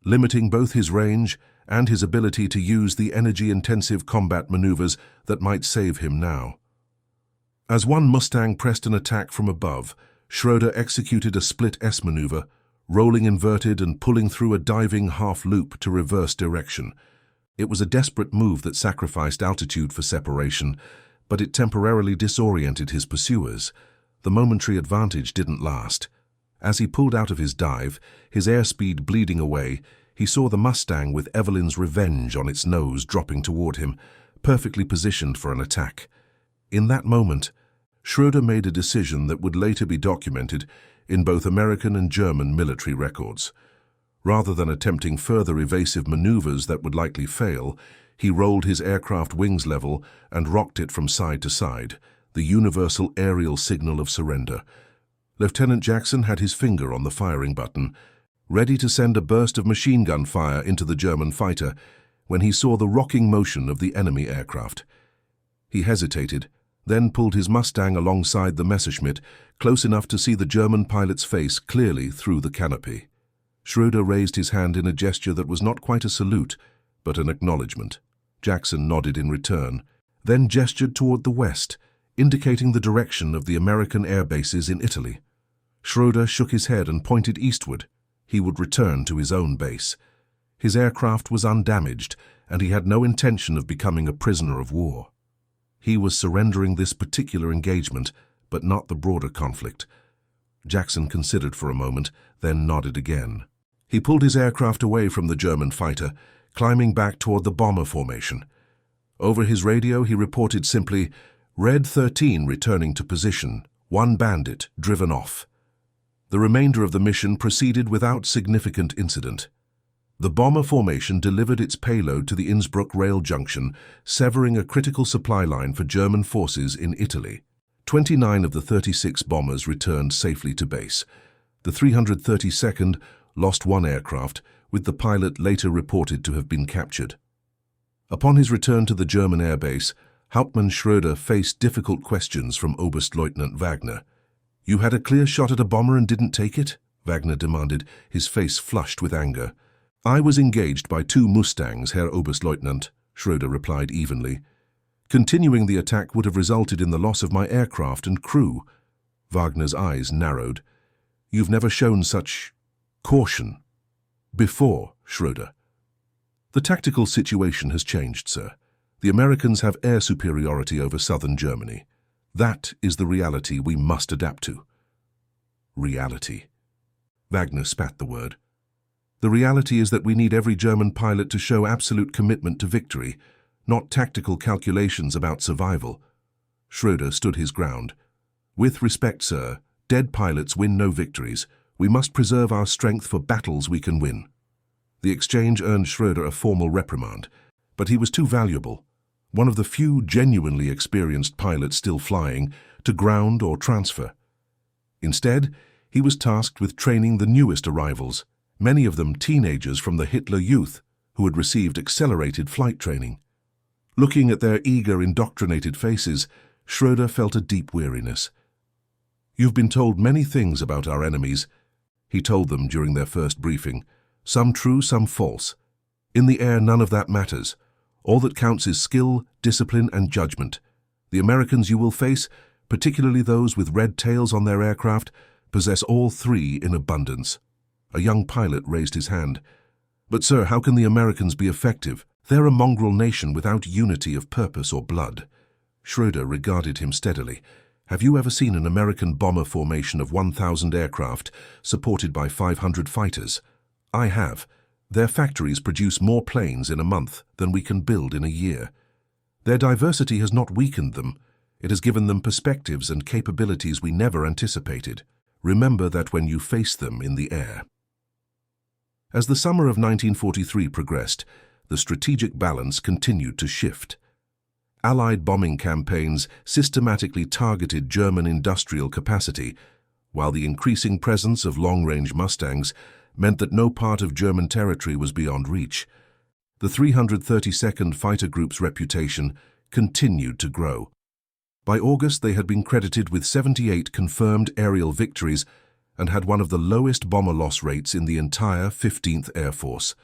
limiting both his range and his ability to use the energy-intensive combat maneuvers that might save him now. As one Mustang pressed an attack from above, Schröder executed a split S maneuver, rolling inverted and pulling through a diving half-loop to reverse direction. It was a desperate move that sacrificed altitude for separation, but it temporarily disoriented his pursuers. The momentary advantage didn't last. As he pulled out of his dive, his airspeed bleeding away, he saw the Mustang with Evelyn's Revenge on its nose dropping toward him, perfectly positioned for an attack. In that moment, Schröder made a decision that would later be documented in both American and German military records. Rather than attempting further evasive maneuvers that would likely fail, he rolled his aircraft wings level and rocked it from side to side, the universal aerial signal of surrender. Lieutenant Jackson had his finger on the firing button, ready to send a burst of machine gun fire into the German fighter, when he saw the rocking motion of the enemy aircraft. He hesitated, then pulled his Mustang alongside the Messerschmitt, close enough to see the German pilot's face clearly through the canopy. Schröder raised his hand in a gesture that was not quite a salute, but an acknowledgement. Jackson nodded in return, then gestured toward the west, indicating the direction of the American air bases in Italy. Schröder shook his head and pointed eastward. He would return to his own base. His aircraft was undamaged, and he had no intention of becoming a prisoner of war. He was surrendering this particular engagement, but not the broader conflict. Jackson considered for a moment, then nodded again. He pulled his aircraft away from the German fighter, climbing back toward the bomber formation. Over his radio, he reported simply, "Red 13 returning to position, 1 bandit driven off." The remainder of the mission proceeded without significant incident. The bomber formation delivered its payload to the Innsbruck rail junction, severing a critical supply line for German forces in Italy. 29 of the 36 bombers returned safely to base. The 332nd lost one aircraft, with the pilot later reported to have been captured. Upon his return to the German airbase, Hauptmann Schröder faced difficult questions from Oberstleutnant Wagner. "You had a clear shot at a bomber and didn't take it?" Wagner demanded, his face flushed with anger. "I was engaged by 2 Mustangs, Herr Oberstleutnant," Schröder replied evenly. "Continuing the attack would have resulted in the loss of my aircraft and crew." Wagner's eyes narrowed. "You've never shown such caution before, Schröder." "The tactical situation has changed, sir. The Americans have air superiority over southern Germany. That is the reality we must adapt to." Reality. Wagner spat the word. "The reality is that we need every German pilot to show absolute commitment to victory, not tactical calculations about survival." Schröder stood his ground. "With respect, sir, dead pilots win no victories. We must preserve our strength for battles we can win." The exchange earned Schröder a formal reprimand, but he was too valuable, one of the few genuinely experienced pilots still flying, to ground or transfer. Instead, he was tasked with training the newest arrivals, many of them teenagers from the Hitler Youth, who had received accelerated flight training. Looking at their eager, indoctrinated faces, Schröder felt a deep weariness. "You've been told many things about our enemies," he told them during their first briefing, "some true, some false. In the air, none of that matters. All that counts is skill, discipline, and judgment. The Americans you will face, particularly those with red tails on their aircraft, possess all 3 in abundance." A young pilot raised his hand. "But sir, how can the Americans be effective? They're a mongrel nation without unity of purpose or blood." Schröder regarded him steadily. "Have you ever seen an American bomber formation of 1,000 aircraft supported by 500 fighters? I have. Their factories produce more planes in a month than we can build in a year. Their diversity has not weakened them. It has given them perspectives and capabilities we never anticipated. Remember that when you face them in the air." As the summer of 1943 progressed, the strategic balance continued to shift. Allied bombing campaigns systematically targeted German industrial capacity, while the increasing presence of long-range Mustangs meant that no part of German territory was beyond reach. The 332nd Fighter Group's reputation continued to grow. By August, they had been credited with 78 confirmed aerial victories and had one of the lowest bomber loss rates in the entire 15th Air Force.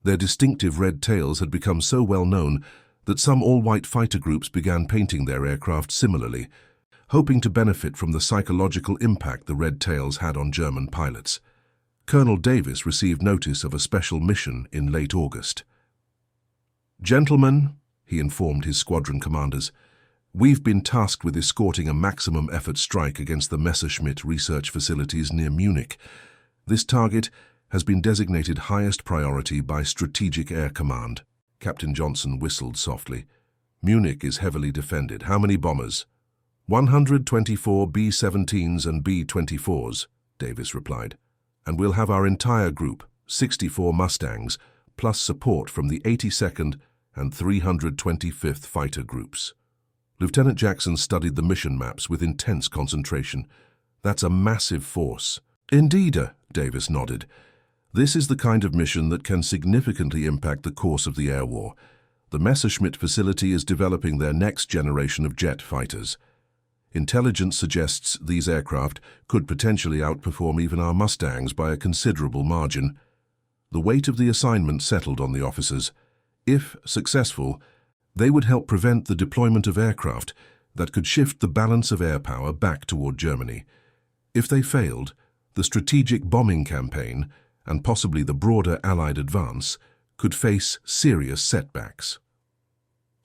Their distinctive red tails had become so well known that some all-white fighter groups began painting their aircraft similarly, hoping to benefit from the psychological impact the red tails had on German pilots. Colonel Davis received notice of a special mission in late August. "Gentlemen," he informed his squadron commanders, "we've been tasked with escorting a maximum effort strike against the Messerschmitt research facilities near Munich. This target has been designated highest priority by Strategic Air Command." Captain Johnson whistled softly. "Munich is heavily defended. How many bombers?" 124 B-17s and B-24s, Davis replied. "And we'll have our entire group, 64 Mustangs, plus support from the 82nd and 325th Fighter Groups." Lieutenant Jackson studied the mission maps with intense concentration. "That's a massive force." "Indeed," Davis nodded. "This is the kind of mission that can significantly impact the course of the air war. The Messerschmitt facility is developing their next generation of jet fighters. Intelligence suggests these aircraft could potentially outperform even our Mustangs by a considerable margin." The weight of the assignment settled on the officers. If successful, they would help prevent the deployment of aircraft that could shift the balance of air power back toward Germany. If they failed, the strategic bombing campaign, and possibly the broader Allied advance, could face serious setbacks.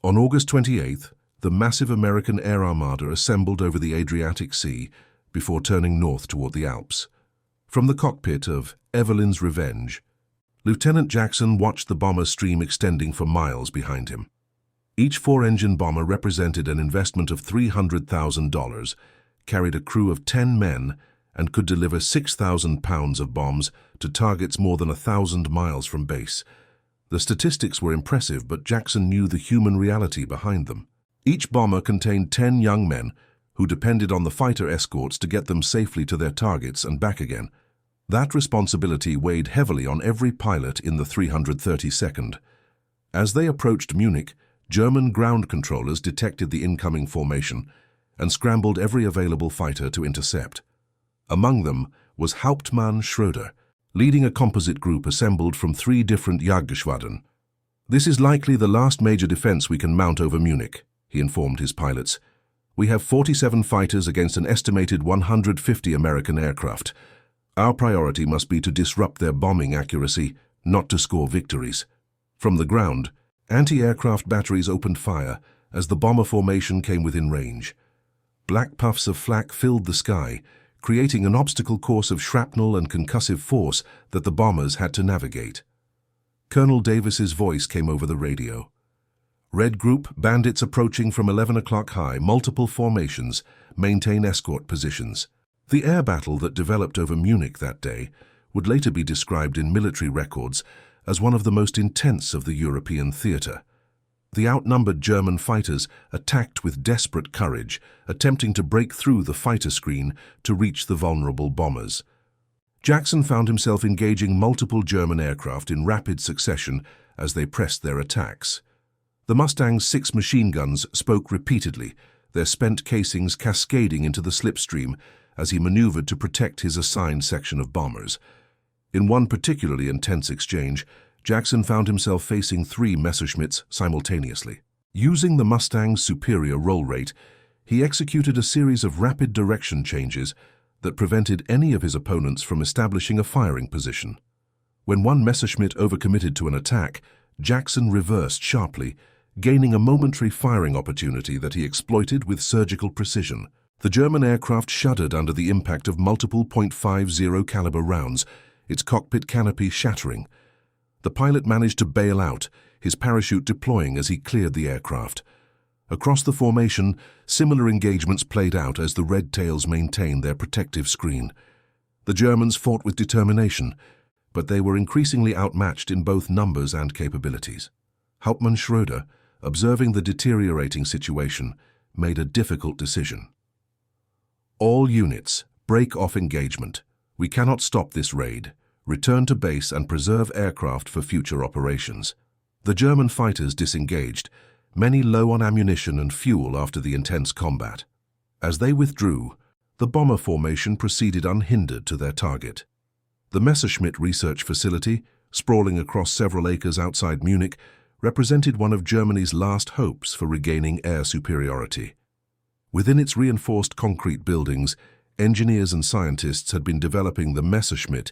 On August 28th, the massive American air armada assembled over the Adriatic Sea before turning north toward the Alps. From the cockpit of Evelyn's Revenge, Lieutenant Jackson watched the bomber stream extending for miles behind him. Each four-engine bomber represented an investment of $300,000, carried a crew of 10 men, and could deliver 6,000 pounds of bombs to targets more than 1,000 miles from base. The statistics were impressive, but Jackson knew the human reality behind them. Each bomber contained 10 young men who depended on the fighter escorts to get them safely to their targets and back again. That responsibility weighed heavily on every pilot in the 332nd. As they approached Munich, German ground controllers detected the incoming formation and scrambled every available fighter to intercept. Among them was Hauptmann Schröder, leading a composite group assembled from 3 different Jagdgeschwadern. "This is likely the last major defense we can mount over Munich," he informed his pilots. "We have 47 fighters against an estimated 150 American aircraft. Our priority must be to disrupt their bombing accuracy, not to score victories." From the ground, anti-aircraft batteries opened fire as the bomber formation came within range. Black puffs of flak filled the sky, creating an obstacle course of shrapnel and concussive force that the bombers had to navigate. Colonel Davis's voice came over the radio. "Red Group, bandits approaching from 11 o'clock high, multiple formations, maintain escort positions." The air battle that developed over Munich that day would later be described in military records as one of the most intense of the European theatre. The outnumbered German fighters attacked with desperate courage, attempting to break through the fighter screen to reach the vulnerable bombers. Jackson found himself engaging multiple German aircraft in rapid succession as they pressed their attacks. The Mustang's 6 machine guns spoke repeatedly, their spent casings cascading into the slipstream as he maneuvered to protect his assigned section of bombers. In one particularly intense exchange, Jackson found himself facing 3 Messerschmitts simultaneously. Using the Mustang's superior roll rate, he executed a series of rapid direction changes that prevented any of his opponents from establishing a firing position. When one Messerschmitt overcommitted to an attack, Jackson reversed sharply, gaining a momentary firing opportunity that he exploited with surgical precision. The German aircraft shuddered under the impact of multiple .50 caliber rounds, its cockpit canopy shattering. The pilot managed to bail out, his parachute deploying as he cleared the aircraft. Across the formation, similar engagements played out as the Red Tails maintained their protective screen. The Germans fought with determination, but they were increasingly outmatched in both numbers and capabilities. Hauptmann Schröder, observing the deteriorating situation, made a difficult decision. "All units, break off engagement. We cannot stop this raid. Return to base and preserve aircraft for future operations." The German fighters disengaged, many low on ammunition and fuel after the intense combat. As they withdrew, the bomber formation proceeded unhindered to their target. The Messerschmitt research facility, sprawling across several acres outside Munich, represented one of Germany's last hopes for regaining air superiority. Within its reinforced concrete buildings, engineers and scientists had been developing the Messerschmitt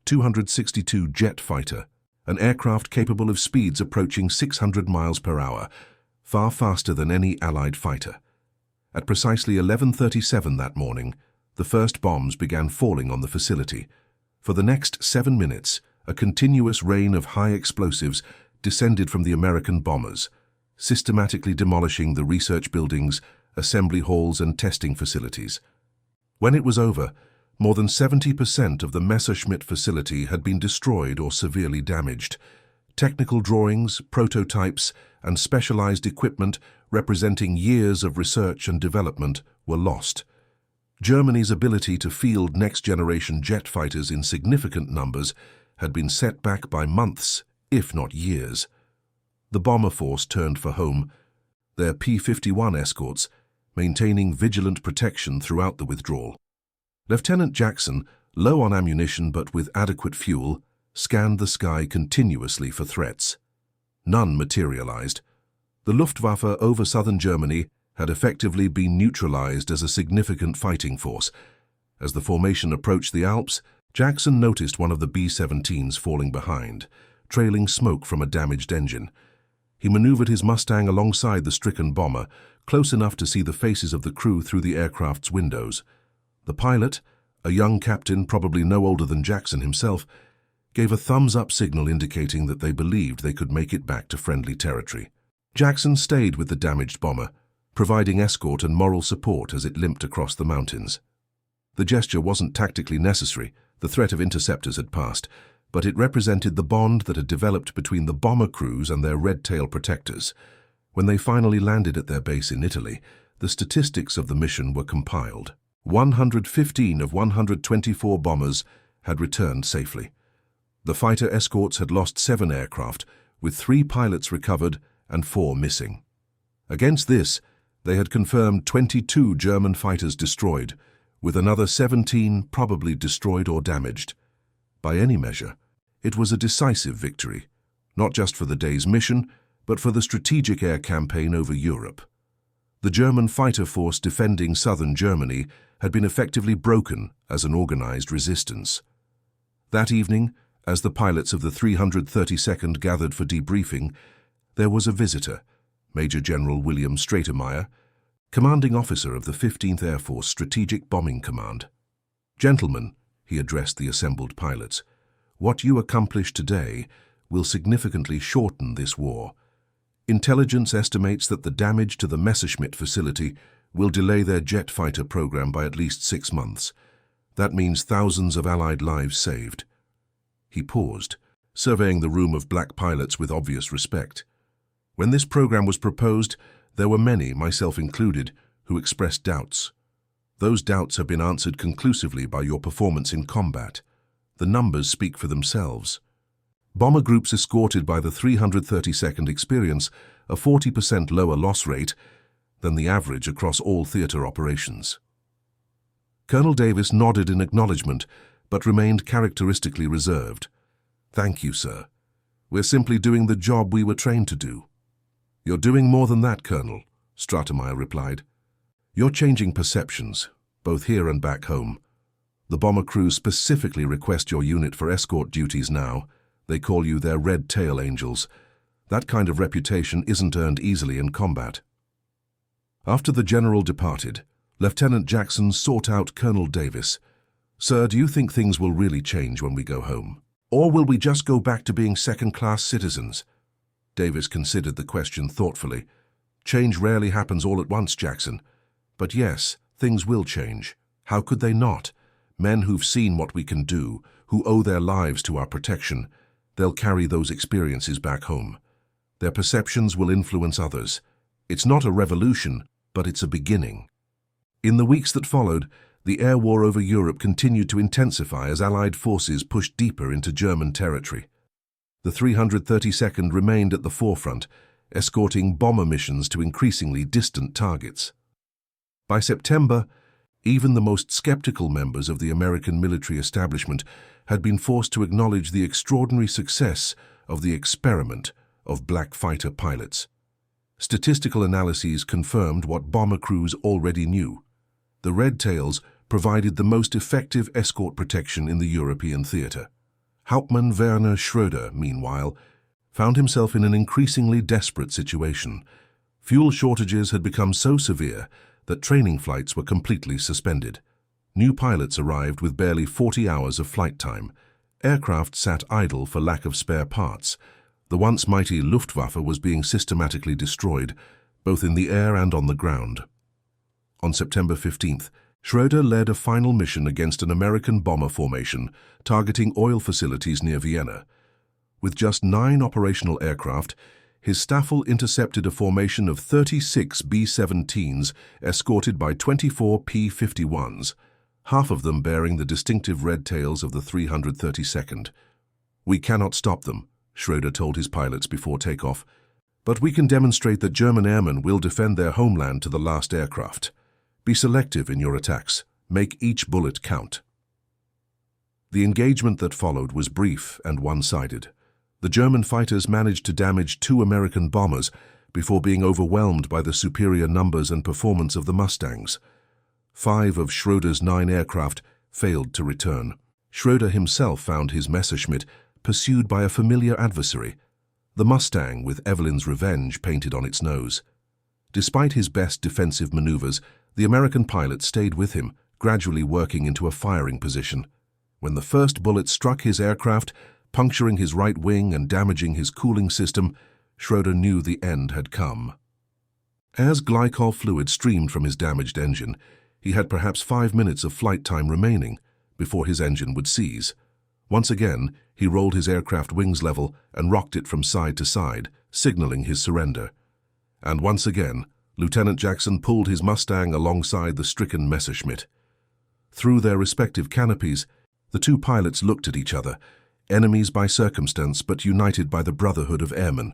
262 jet fighter, an aircraft capable of speeds approaching 600 miles per hour, far faster than any Allied fighter. At precisely 11:37 that morning, the first bombs began falling on the facility. For the next 7 minutes, a continuous rain of high explosives descended from the American bombers, systematically demolishing the research buildings, assembly halls, and testing facilities. When it was over, more than 70% of the Messerschmitt facility had been destroyed or severely damaged. Technical drawings, prototypes, and specialized equipment representing years of research and development were lost. Germany's ability to field next-generation jet fighters in significant numbers had been set back by months, if not years. The bomber force turned for home, their P-51 escorts maintaining vigilant protection throughout the withdrawal. Lieutenant Jackson, low on ammunition but with adequate fuel, scanned the sky continuously for threats. None materialized. The Luftwaffe over southern Germany had effectively been neutralized as a significant fighting force. As the formation approached the Alps, Jackson noticed one of the B-17s falling behind, trailing smoke from a damaged engine. He maneuvered his Mustang alongside the stricken bomber, close enough to see the faces of the crew through the aircraft's windows. The pilot, a young captain probably no older than Jackson himself, gave a thumbs-up signal indicating that they believed they could make it back to friendly territory. Jackson stayed with the damaged bomber, providing escort and moral support as it limped across the mountains. The gesture wasn't tactically necessary, the threat of interceptors had passed, but it represented the bond that had developed between the bomber crews and their red-tail protectors. When they finally landed at their base in Italy, the statistics of the mission were compiled. 115 of 124 bombers had returned safely. The fighter escorts had lost 7 aircraft, with 3 pilots recovered and 4 missing. Against this, they had confirmed 22 German fighters destroyed, with another 17 probably destroyed or damaged. By any measure, it was a decisive victory, not just for the day's mission, but for the strategic air campaign over Europe. The German fighter force defending southern Germany had been effectively broken as an organized resistance. That evening, as the pilots of the 332nd gathered for debriefing, there was a visitor, Major General William Stratemeyer, commanding officer of the 15th Air Force Strategic Bombing Command. "Gentlemen," he addressed the assembled pilots, "what you accomplish today will significantly shorten this war. Intelligence estimates that the damage to the Messerschmitt facility will delay their jet fighter program by at least 6 months. That means thousands of Allied lives saved." He paused, surveying the room of black pilots with obvious respect. When this program was proposed, there were many, myself included, who expressed doubts. Those doubts have been answered conclusively by your performance in combat. The numbers speak for themselves. Bomber groups escorted by the 332nd experience a 40% lower loss rate than the average across all theater operations. Colonel Davis nodded in acknowledgement, but remained characteristically reserved. "Thank you, sir. We're simply doing the job we were trained to do." "You're doing more than that, Colonel," Stratemeyer replied. "You're changing perceptions, both here and back home. The bomber crews specifically request your unit for escort duties now. They call you their red tail angels. That kind of reputation isn't earned easily in combat." After the general departed, Lieutenant Jackson sought out Colonel Davis. "Sir, do you think things will really change when we go home? Or will we just go back to being second-class citizens?" Davis considered the question thoughtfully. "Change rarely happens all at once, Jackson. But yes, things will change. How could they not? Men who've seen what we can do, who owe their lives to our protection, they'll carry those experiences back home. Their perceptions will influence others. It's not a revolution, but it's a beginning." In the weeks that followed, the air war over Europe continued to intensify as Allied forces pushed deeper into German territory. The 332nd remained at the forefront, escorting bomber missions to increasingly distant targets. By September, even the most skeptical members of the American military establishment had been forced to acknowledge the extraordinary success of the experiment of black fighter pilots. Statistical analyses confirmed what bomber crews already knew. The Red Tails provided the most effective escort protection in the European theater. Hauptmann Werner Schröder, meanwhile, found himself in an increasingly desperate situation. Fuel shortages had become so severe that training flights were completely suspended. New pilots arrived with barely 40 hours of flight time. Aircraft sat idle for lack of spare parts. The once mighty Luftwaffe was being systematically destroyed, both in the air and on the ground. On September 15th, Schröder led a final mission against an American bomber formation targeting oil facilities near Vienna. With just 9 operational aircraft, his Staffel intercepted a formation of 36 B-17s escorted by 24 P-51s, half of them bearing the distinctive red tails of the 332nd. "We cannot stop them," Schröder told his pilots before takeoff, "but we can demonstrate that German airmen will defend their homeland to the last aircraft. Be selective in your attacks. Make each bullet count." The engagement that followed was brief and one-sided. The German fighters managed to damage 2 American bombers before being overwhelmed by the superior numbers and performance of the Mustangs. 5 of Schröder's 9 aircraft failed to return. Schröder himself found his Messerschmitt pursued by a familiar adversary, the Mustang with Evelyn's Revenge painted on its nose. Despite his best defensive maneuvers, the American pilot stayed with him, gradually working into a firing position. When the first bullet struck his aircraft, puncturing his right wing and damaging his cooling system, Schröder knew the end had come. As glycol fluid streamed from his damaged engine, He had perhaps 5 minutes of flight time remaining before his engine would seize. Once again, he rolled his aircraft wings level and rocked it from side to side, signaling his surrender. And once again, Lieutenant Jackson pulled his Mustang alongside the stricken Messerschmitt. Through their respective canopies, the two pilots looked at each other, enemies by circumstance but united by the brotherhood of airmen.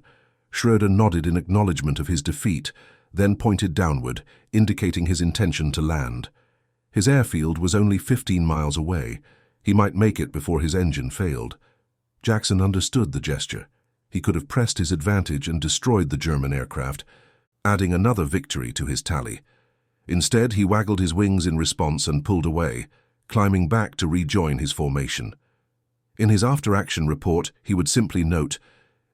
Schroeder nodded in acknowledgement of his defeat, then pointed downward, indicating his intention to land. His airfield was only 15 miles away. He might make it before his engine failed. Jackson understood the gesture. He could have pressed his advantage and destroyed the German aircraft, adding another victory to his tally. Instead, he waggled his wings in response and pulled away, climbing back to rejoin his formation. In his after-action report, he would simply note,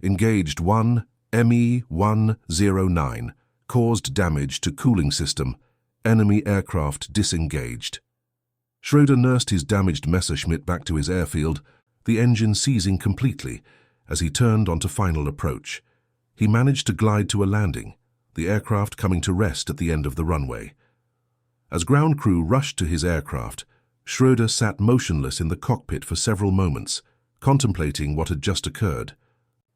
"Engaged 1, ME-109, caused damage to cooling system, enemy aircraft disengaged." Schroeder nursed his damaged Messerschmitt back to his airfield, the engine seizing completely as he turned onto final approach. He managed to glide to a landing, the aircraft coming to rest at the end of the runway. As ground crew rushed to his aircraft, Schroeder sat motionless in the cockpit for several moments, contemplating what had just occurred.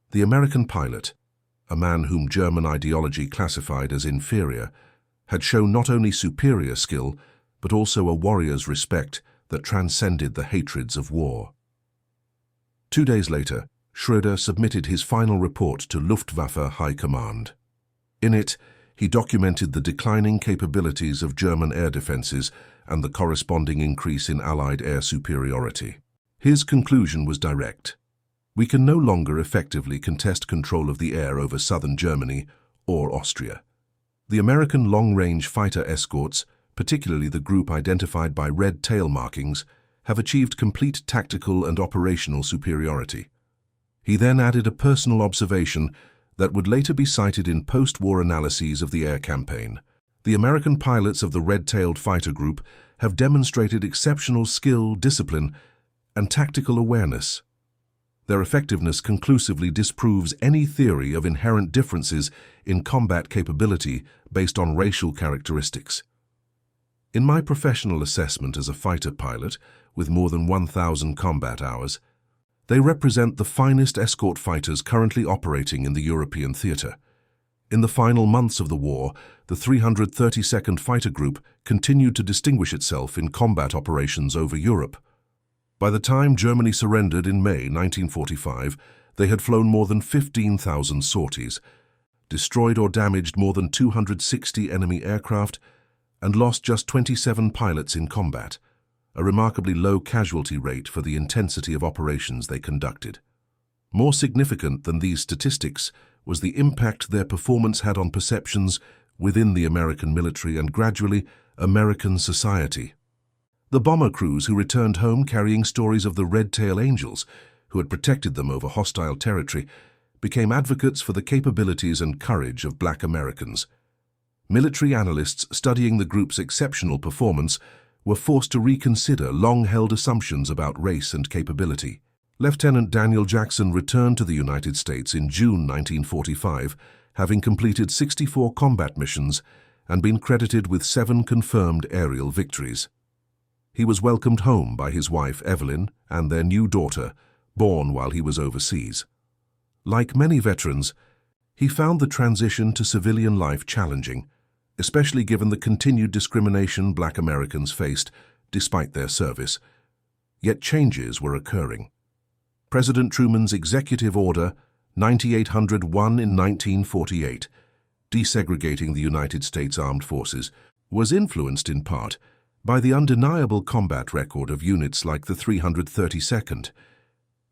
The American pilot, a man whom German ideology classified as inferior, had shown not only superior skill, but also a warrior's respect that transcended the hatreds of war. 2 days later, Schroeder submitted his final report to Luftwaffe High Command. In it, he documented the declining capabilities of German air defenses and the corresponding increase in Allied air superiority. His conclusion was direct. We can no longer effectively contest control of the air over southern Germany or Austria. The American long-range fighter escorts, particularly the group identified by red tail markings, have achieved complete tactical and operational superiority. He then added a personal observation that would later be cited in post-war analyses of the air campaign. The American pilots of the red-tailed fighter group have demonstrated exceptional skill, discipline, and tactical awareness. Their effectiveness conclusively disproves any theory of inherent differences in combat capability based on racial characteristics. In my professional assessment as a fighter pilot, with more than 1,000 combat hours, they represent the finest escort fighters currently operating in the European theater. In the final months of the war, the 332nd Fighter Group continued to distinguish itself in combat operations over Europe. By the time Germany surrendered in May 1945, they had flown more than 15,000 sorties, destroyed or damaged more than 260 enemy aircraft, and lost just 27 pilots in combat, a remarkably low casualty rate for the intensity of operations they conducted. More significant than these statistics was the impact their performance had on perceptions within the American military and gradually American society. The bomber crews who returned home carrying stories of the Red Tail Angels, who had protected them over hostile territory, became advocates for the capabilities and courage of black Americans. Military analysts studying the group's exceptional performance were forced to reconsider long-held assumptions about race and capability. Lieutenant Daniel Jackson returned to the United States in June 1945, having completed 64 combat missions and been credited with 7 confirmed aerial victories. He was welcomed home by his wife Evelyn and their new daughter, born while he was overseas. Like many veterans, he found the transition to civilian life challenging, especially given the continued discrimination black Americans faced despite their service. Yet changes were occurring. President Truman's Executive Order 9801 in 1948, desegregating the United States Armed Forces, was influenced in part by the undeniable combat record of units like the 332nd.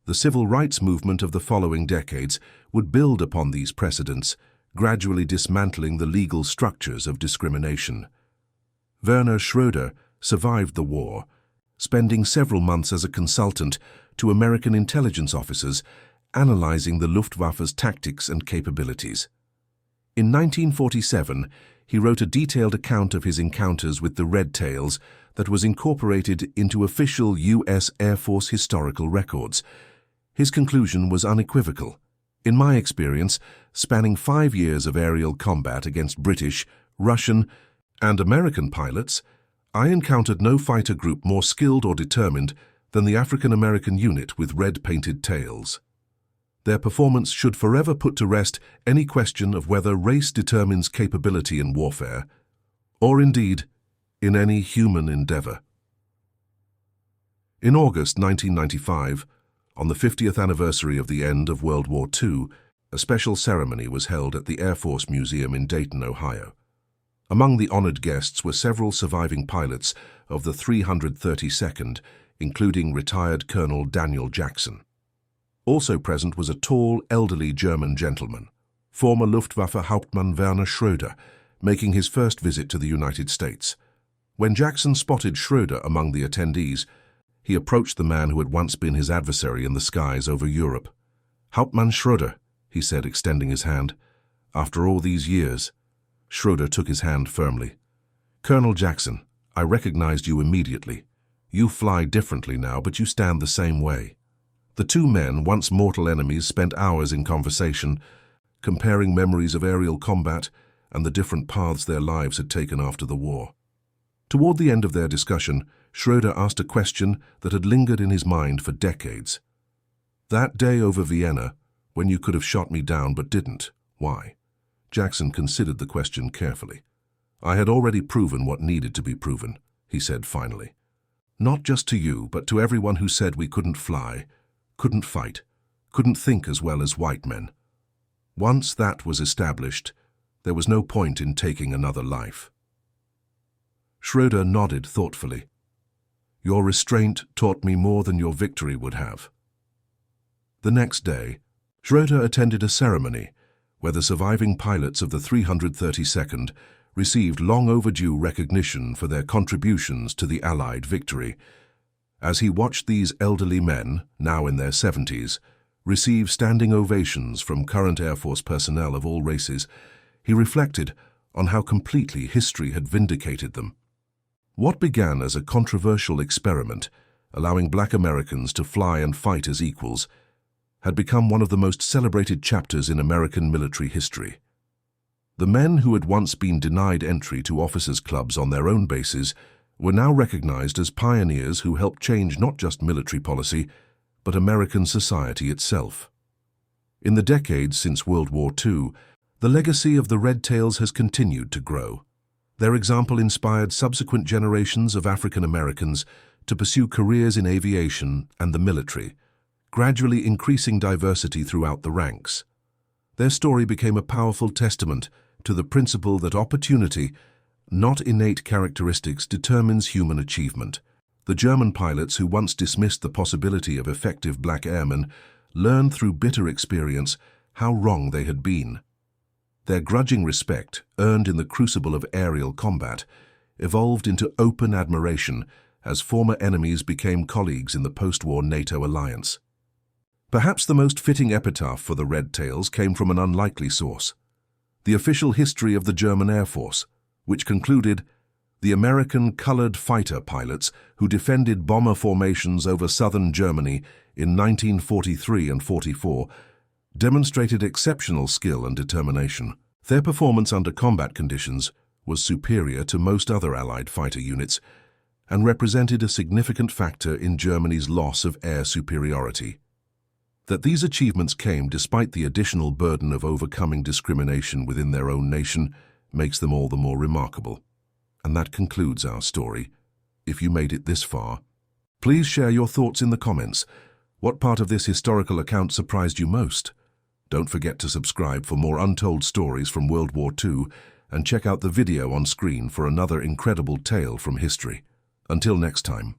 The civil rights movement of the following decades would build upon these precedents, gradually dismantling the legal structures of discrimination. Werner Schroeder survived the war, spending several months as a consultant to American intelligence officers, analyzing the Luftwaffe's tactics and capabilities. In 1947, he wrote a detailed account of his encounters with the Red Tails that was incorporated into official U.S. Air Force historical records. His conclusion was unequivocal. In my experience, spanning 5 years of aerial combat against British, Russian, and American pilots, I encountered no fighter group more skilled or determined than the African-American unit with red-painted tails. Their performance should forever put to rest any question of whether race determines capability in warfare, or indeed, in any human endeavor. In August 1995, on the 50th anniversary of the end of World War II, a special ceremony was held at the Air Force Museum in Dayton, Ohio. Among the honored guests were several surviving pilots of the 332nd, including retired Colonel Daniel Jackson. Also present was a tall, elderly German gentleman, former Luftwaffe Hauptmann Werner Schröder, making his first visit to the United States. When Jackson spotted Schröder among the attendees, he approached the man who had once been his adversary in the skies over Europe. "Hauptmann Schröder," he said, extending his hand. "After all these years." Schröder took his hand firmly. "Colonel Jackson, I recognized you immediately. You fly differently now, but you stand the same way." The two men, once mortal enemies, spent hours in conversation, comparing memories of aerial combat and the different paths their lives had taken after the war. Toward the end of their discussion, Schröder asked a question that had lingered in his mind for decades. "That day over Vienna, when you could have shot me down but didn't, why?" Jackson considered the question carefully. "I had already proven what needed to be proven," he said finally. "Not just to you, but to everyone who said we couldn't fly, couldn't fight, couldn't think as well as white men. Once that was established, there was no point in taking another life." Schröder nodded thoughtfully. "Your restraint taught me more than your victory would have." The next day, Schröder attended a ceremony where the surviving pilots of the 332nd received long overdue recognition for their contributions to the Allied victory. As he watched these elderly men, now in their 70s, receive standing ovations from current Air Force personnel of all races, he reflected on how completely history had vindicated them. What began as a controversial experiment, allowing black Americans to fly and fight as equals, had become one of the most celebrated chapters in American military history. The men who had once been denied entry to officers' clubs on their own bases were now recognized as pioneers who helped change not just military policy, but American society itself. In the decades since World War II, the legacy of the Red Tails has continued to grow. Their example inspired subsequent generations of African Americans to pursue careers in aviation and the military, gradually increasing diversity throughout the ranks. Their story became a powerful testament to the principle that opportunity, not innate characteristics, determines human achievement. The German pilots who once dismissed the possibility of effective black airmen learned through bitter experience how wrong they had been. Their grudging respect, earned in the crucible of aerial combat, evolved into open admiration as former enemies became colleagues in the post-war NATO alliance. Perhaps the most fitting epitaph for the Red Tails came from an unlikely source: the official history of the German Air Force, which concluded, "The American colored fighter pilots who defended bomber formations over southern Germany in 1943 and 44 demonstrated exceptional skill and determination. Their performance under combat conditions was superior to most other Allied fighter units and represented a significant factor in Germany's loss of air superiority." That these achievements came despite the additional burden of overcoming discrimination within their own nation makes them all the more remarkable. And that concludes our story. If you made it this far, please share your thoughts in the comments. What part of this historical account surprised you most? Don't forget to subscribe for more untold stories from World War II and check out the video on screen for another incredible tale from history. Until next time.